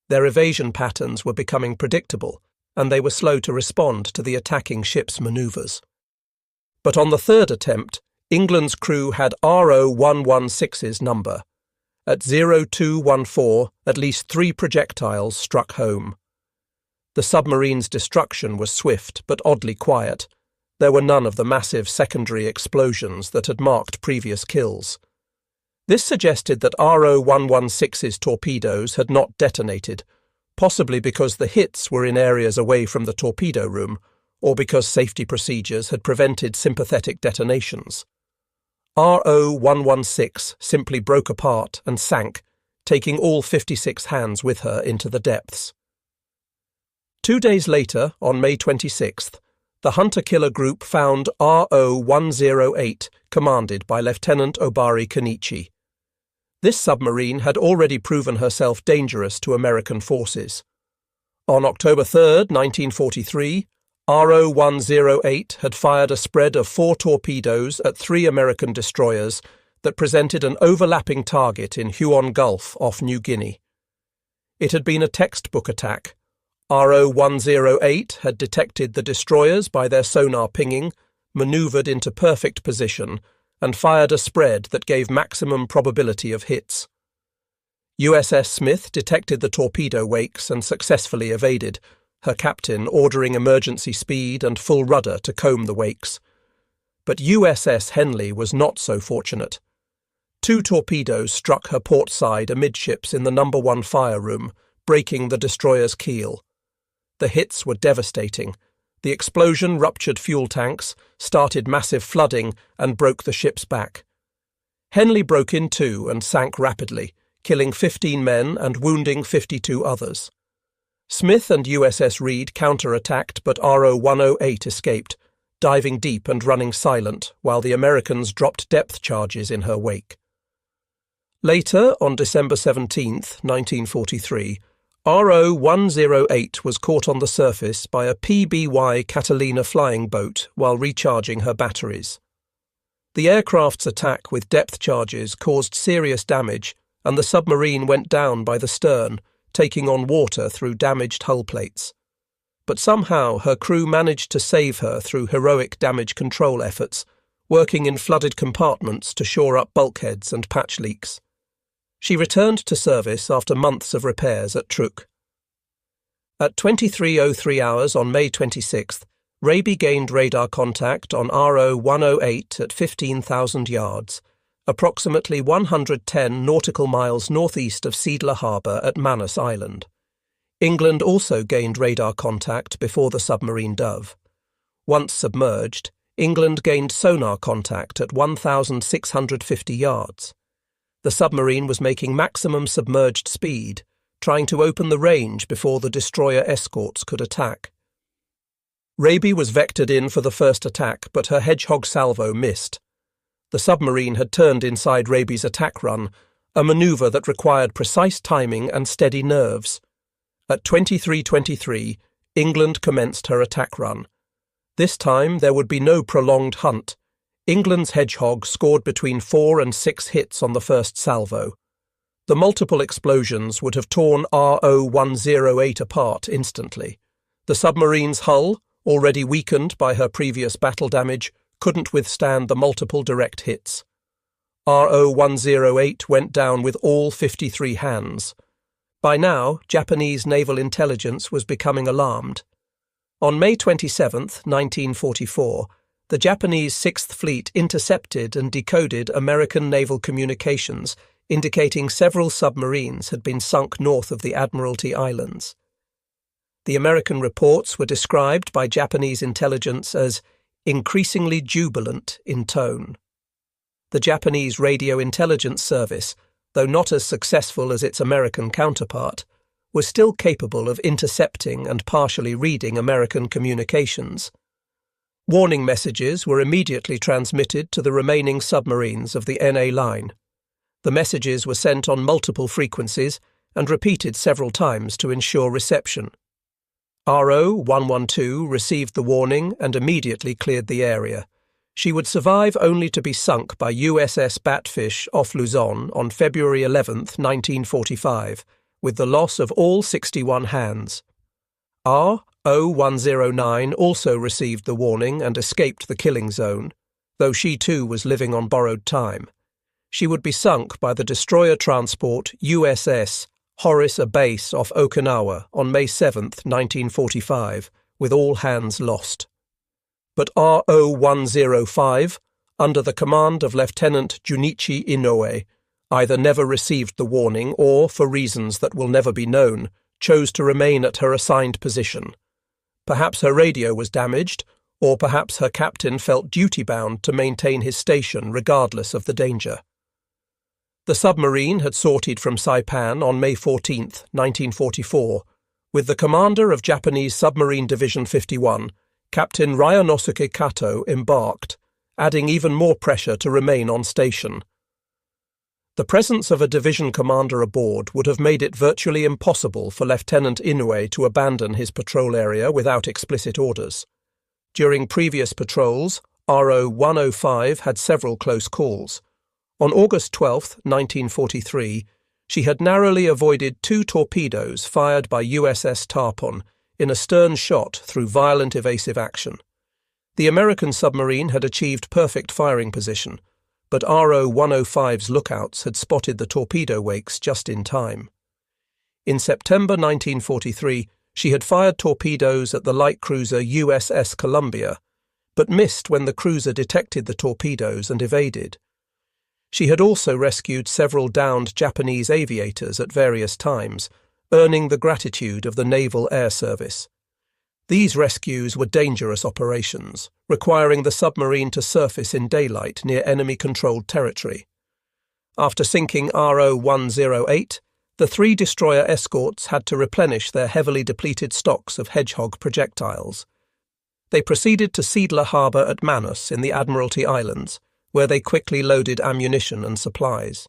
Their evasion patterns were becoming predictable, and they were slow to respond to the attacking ship's manoeuvres. But on the third attempt, England's crew had RO-116's number. At 0214, at least 3 projectiles struck home. The submarine's destruction was swift but oddly quiet. There were none of the massive secondary explosions that had marked previous kills. This suggested that RO-116's torpedoes had not detonated, possibly because the hits were in areas away from the torpedo room, or because safety procedures had prevented sympathetic detonations. RO-116 simply broke apart and sank, taking all 56 hands with her into the depths. 2 days later, on May 26th, the hunter-killer group found RO-108, commanded by Lieutenant Obari Kenichi. This submarine had already proven herself dangerous to American forces. On October 3, 1943, RO-108 had fired a spread of 4 torpedoes at 3 American destroyers that presented an overlapping target in Huon Gulf off New Guinea. It had been a textbook attack. RO-108 had detected the destroyers by their sonar pinging, manoeuvred into perfect position, and fired a spread that gave maximum probability of hits. USS Smith detected the torpedo wakes and successfully evaded, her captain ordering emergency speed and full rudder to comb the wakes. But USS Henley was not so fortunate. 2 torpedoes struck her port side amidships in the No. 1 fire room, breaking the destroyer's keel. The hits were devastating. The explosion ruptured fuel tanks, started massive flooding, and broke the ship's back. Henley broke in too and sank rapidly, killing 15 men and wounding 52 others. Smith and USS Reed counter-attacked, but RO-108 escaped, diving deep and running silent, while the Americans dropped depth charges in her wake. Later, on December 17, 1943, RO-108 was caught on the surface by a PBY Catalina flying boat while recharging her batteries. The aircraft's attack with depth charges caused serious damage, and the submarine went down by the stern, taking on water through damaged hull plates. But somehow her crew managed to save her through heroic damage control efforts, working in flooded compartments to shore up bulkheads and patch leaks. She returned to service after months of repairs at Truk. At 23:03 hours on May 26th, Raby gained radar contact on RO-108 at 15,000 yards, approximately 110 nautical miles northeast of Seidler Harbour at Manus Island. England also gained radar contact before the submarine Dove. Once submerged, England gained sonar contact at 1,650 yards. The submarine was making maximum submerged speed, trying to open the range before the destroyer escorts could attack. Raby was vectored in for the first attack, but her Hedgehog salvo missed. The submarine had turned inside Raby's attack run, a manoeuvre that required precise timing and steady nerves. At 23:23, England commenced her attack run. This time there would be no prolonged hunt. England's Hedgehog scored between 4 and 6 hits on the first salvo. The multiple explosions would have torn RO-108 apart instantly. The submarine's hull, already weakened by her previous battle damage, couldn't withstand the multiple direct hits. RO-108 went down with all 53 hands. By now, Japanese naval intelligence was becoming alarmed. On May 27, 1944, the Japanese Sixth Fleet intercepted and decoded American naval communications, indicating several submarines had been sunk north of the Admiralty Islands. The American reports were described by Japanese intelligence as increasingly jubilant in tone. The Japanese Radio Intelligence Service, though not as successful as its American counterpart, was still capable of intercepting and partially reading American communications. Warning messages were immediately transmitted to the remaining submarines of the NA line. The messages were sent on multiple frequencies and repeated several times to ensure reception. RO-112 received the warning and immediately cleared the area. She would survive only to be sunk by USS Batfish off Luzon on February 11, 1945, with the loss of all 61 hands. RO-109 also received the warning and escaped the killing zone, though she too was living on borrowed time. She would be sunk by the destroyer transport USS Horace A. Base off Okinawa on May 7, 1945, with all hands lost. But RO-105, under the command of Lieutenant Junichi Inoue, either never received the warning or, for reasons that will never be known, chose to remain at her assigned position. Perhaps her radio was damaged, or perhaps her captain felt duty-bound to maintain his station regardless of the danger. The submarine had sortied from Saipan on May 14, 1944, with the commander of Japanese Submarine Division 51, Captain Ryanosuke Kato, embarked, adding even more pressure to remain on station. The presence of a division commander aboard would have made it virtually impossible for Lieutenant Inoue to abandon his patrol area without explicit orders. During previous patrols, RO-105 had several close calls. On August 12, 1943, she had narrowly avoided 2 torpedoes fired by USS Tarpon in a stern shot through violent evasive action. The American submarine had achieved perfect firing position, but RO-105's lookouts had spotted the torpedo wakes just in time. In September 1943, she had fired torpedoes at the light cruiser USS Columbia, but missed when the cruiser detected the torpedoes and evaded. She had also rescued several downed Japanese aviators at various times, earning the gratitude of the Naval Air Service. These rescues were dangerous operations, requiring the submarine to surface in daylight near enemy-controlled territory. After sinking RO-108, the 3 destroyer escorts had to replenish their heavily depleted stocks of Hedgehog projectiles. They proceeded to Seidler Harbour at Manus in the Admiralty Islands, where they quickly loaded ammunition and supplies.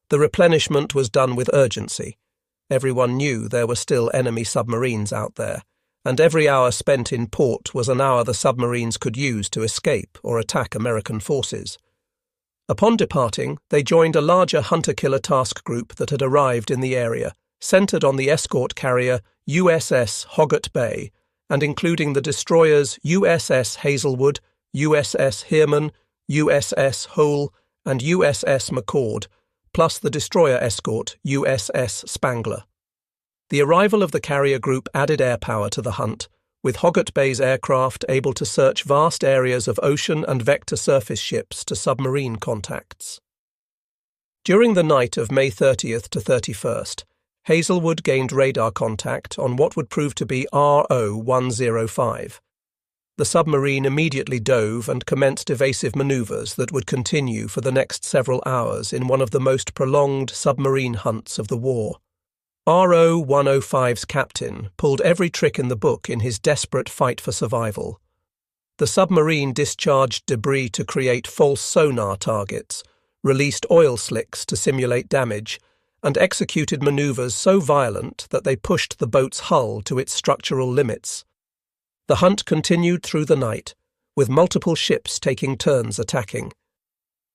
The replenishment was done with urgency. Everyone knew there were still enemy submarines out there, and every hour spent in port was an hour the submarines could use to escape or attack American forces. Upon departing, they joined a larger hunter-killer task group that had arrived in the area, centered on the escort carrier USS Hoggett Bay, and including the destroyers USS Hazelwood, USS Heermann, USS Hull, and USS McCord, plus the destroyer escort USS Spangler. The arrival of the carrier group added air power to the hunt, with Hoggett Bay's aircraft able to search vast areas of ocean and vector surface ships to submarine contacts. During the night of May 30th to 31st, Hazelwood gained radar contact on what would prove to be RO-105. The submarine immediately dove and commenced evasive maneuvers that would continue for the next several hours in one of the most prolonged submarine hunts of the war. RO-105's captain pulled every trick in the book in his desperate fight for survival. The submarine discharged debris to create false sonar targets, released oil slicks to simulate damage, and executed maneuvers so violent that they pushed the boat's hull to its structural limits. The hunt continued through the night, with multiple ships taking turns attacking.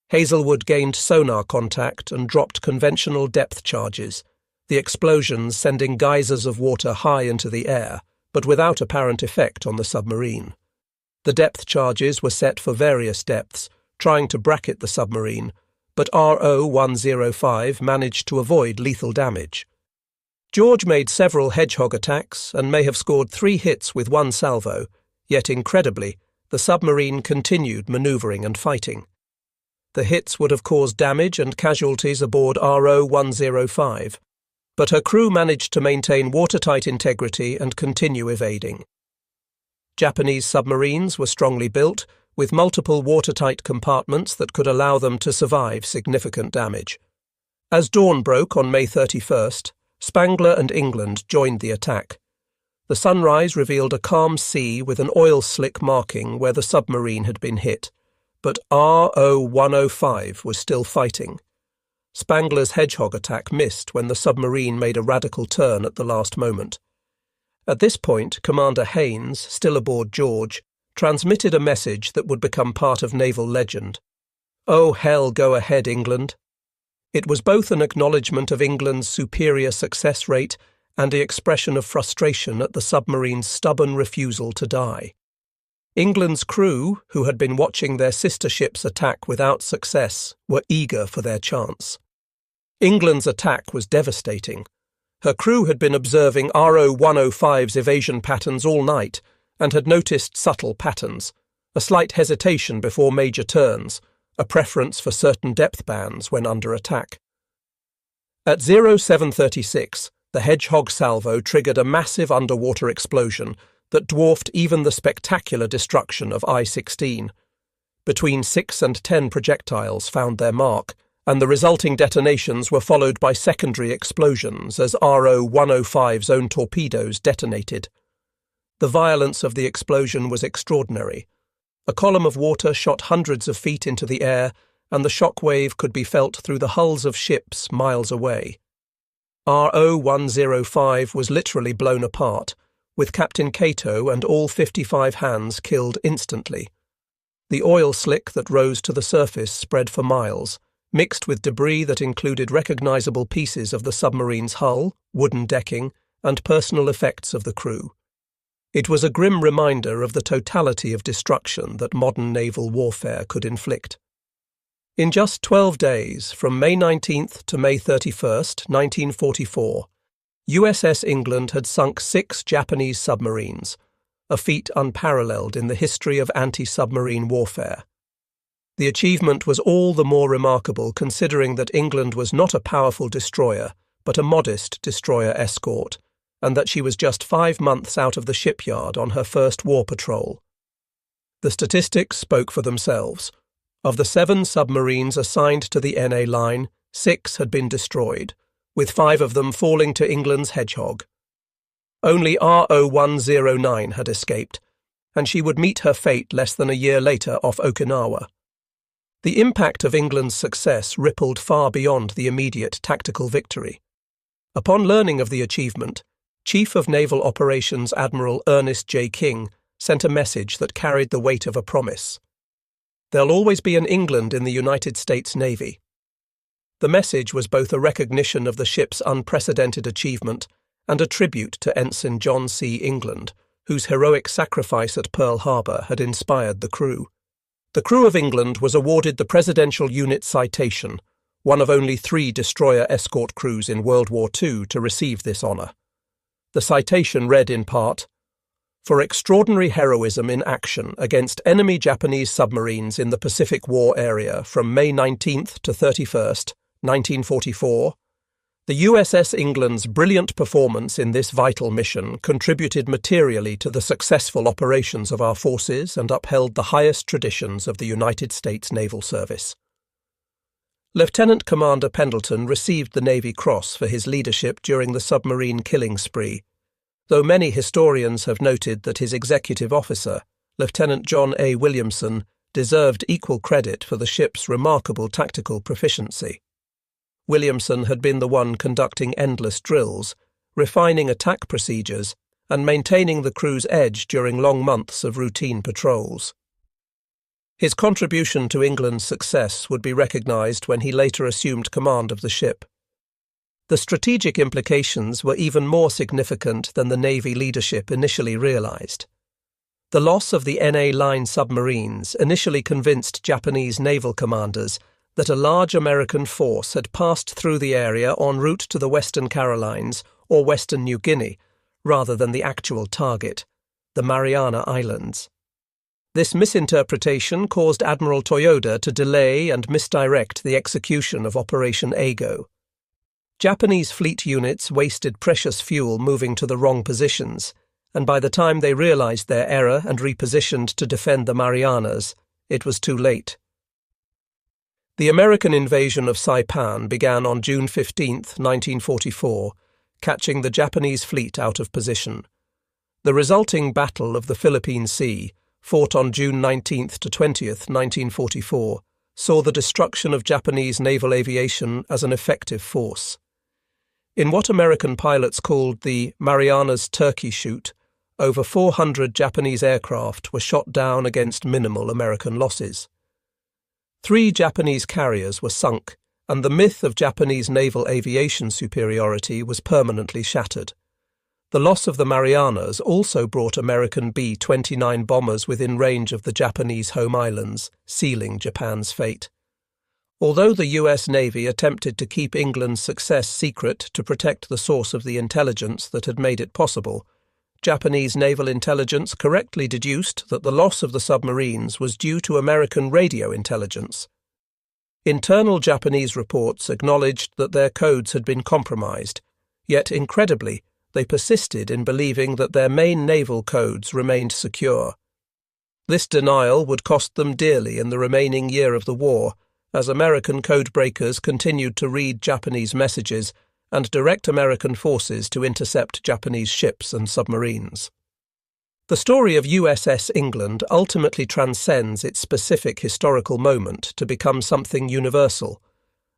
Hazelwood gained sonar contact and dropped conventional depth charges, the explosions sending geysers of water high into the air, but without apparent effect on the submarine. The depth charges were set for various depths, trying to bracket the submarine, but RO-105 managed to avoid lethal damage. George made several Hedgehog attacks and may have scored 3 hits with 1 salvo, yet incredibly, the submarine continued manoeuvring and fighting. The hits would have caused damage and casualties aboard RO-105, but her crew managed to maintain watertight integrity and continue evading. Japanese submarines were strongly built, with multiple watertight compartments that could allow them to survive significant damage. As dawn broke on May 31st, Spangler and England joined the attack. The sunrise revealed a calm sea with an oil slick marking where the submarine had been hit, but RO-105 was still fighting. Spangler's Hedgehog attack missed when the submarine made a radical turn at the last moment. At this point, Commander Haynes, still aboard George, transmitted a message that would become part of naval legend. "Oh hell, go ahead, England." It was both an acknowledgement of England's superior success rate and the expression of frustration at the submarine's stubborn refusal to die. England's crew, who had been watching their sister ships attack without success, were eager for their chance. England's attack was devastating. Her crew had been observing RO-105's evasion patterns all night and had noticed subtle patterns, a slight hesitation before major turns, a preference for certain depth bands when under attack. At 0736, the Hedgehog salvo triggered a massive underwater explosion that dwarfed even the spectacular destruction of I-16. Between 6 and 10 projectiles found their mark, and the resulting detonations were followed by secondary explosions as RO-105's own torpedoes detonated. The violence of the explosion was extraordinary. A column of water shot hundreds of feet into the air, and the shock wave could be felt through the hulls of ships miles away. RO-105 was literally blown apart, with Captain Cato and all 55 hands killed instantly. The oil slick that rose to the surface spread for miles, mixed with debris that included recognizable pieces of the submarine's hull, wooden decking, and personal effects of the crew. It was a grim reminder of the totality of destruction that modern naval warfare could inflict. In just 12 days, from May 19th to May 31st, 1944, USS England had sunk 6 Japanese submarines, a feat unparalleled in the history of anti-submarine warfare. The achievement was all the more remarkable considering that England was not a powerful destroyer, but a modest destroyer escort, and that she was just 5 months out of the shipyard on her first war patrol. The statistics spoke for themselves. Of the 7 submarines assigned to the NA line, 6 had been destroyed, with 5 of them falling to England's Hedgehog. Only RO-109 had escaped, and she would meet her fate less than a year later off Okinawa. The impact of England's success rippled far beyond the immediate tactical victory. Upon learning of the achievement, Chief of Naval Operations Admiral Ernest J. King sent a message that carried the weight of a promise. There'll always be an England in the United States Navy. The message was both a recognition of the ship's unprecedented achievement and a tribute to Ensign John C. England, whose heroic sacrifice at Pearl Harbor had inspired the crew. The crew of England was awarded the Presidential Unit Citation, one of only 3 destroyer escort crews in World War II to receive this honor. The citation read in part, "For extraordinary heroism in action against enemy Japanese submarines in the Pacific War area from May 19th to 31st, 1944, the USS England's brilliant performance in this vital mission contributed materially to the successful operations of our forces and upheld the highest traditions of the United States Naval Service." Lieutenant Commander Pendleton received the Navy Cross for his leadership during the submarine killing spree, though many historians have noted that his executive officer, Lieutenant John A. Williamson, deserved equal credit for the ship's remarkable tactical proficiency. Williamson had been the one conducting endless drills, refining attack procedures, and maintaining the crew's edge during long months of routine patrols. His contribution to England's success would be recognised when he later assumed command of the ship. The strategic implications were even more significant than the Navy leadership initially realised. The loss of the NA line submarines initially convinced Japanese naval commanders that a large American force had passed through the area en route to the Western Carolines or Western New Guinea, rather than the actual target, the Mariana Islands. This misinterpretation caused Admiral Toyoda to delay and misdirect the execution of Operation Ago. Japanese fleet units wasted precious fuel moving to the wrong positions, and by the time they realized their error and repositioned to defend the Marianas, it was too late. The American invasion of Saipan began on June 15, 1944, catching the Japanese fleet out of position. The resulting Battle of the Philippine Sea, fought on June 19 to 20, 1944, saw the destruction of Japanese naval aviation as an effective force. In what American pilots called the Marianas Turkey Shoot, over 400 Japanese aircraft were shot down against minimal American losses. 3 Japanese carriers were sunk, and the myth of Japanese naval aviation superiority was permanently shattered. The loss of the Marianas also brought American B-29 bombers within range of the Japanese home islands, sealing Japan's fate. Although the US Navy attempted to keep England's success secret to protect the source of the intelligence that had made it possible, Japanese naval intelligence correctly deduced that the loss of the submarines was due to American radio intelligence. Internal Japanese reports acknowledged that their codes had been compromised, yet incredibly, they persisted in believing that their main naval codes remained secure. This denial would cost them dearly in the remaining year of the war, as American codebreakers continued to read Japanese messages and direct American forces to intercept Japanese ships and submarines. The story of USS England ultimately transcends its specific historical moment to become something universal,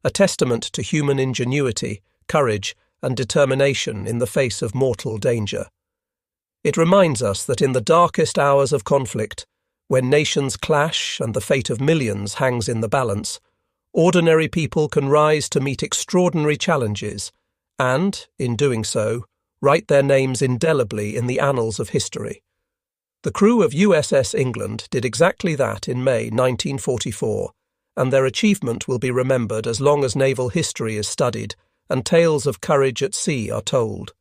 a testament to human ingenuity, courage, and determination in the face of mortal danger. It reminds us that in the darkest hours of conflict, when nations clash and the fate of millions hangs in the balance, ordinary people can rise to meet extraordinary challenges and, in doing so, write their names indelibly in the annals of history. The crew of USS England did exactly that in May 1944, and their achievement will be remembered as long as naval history is studied and tales of courage at sea are told.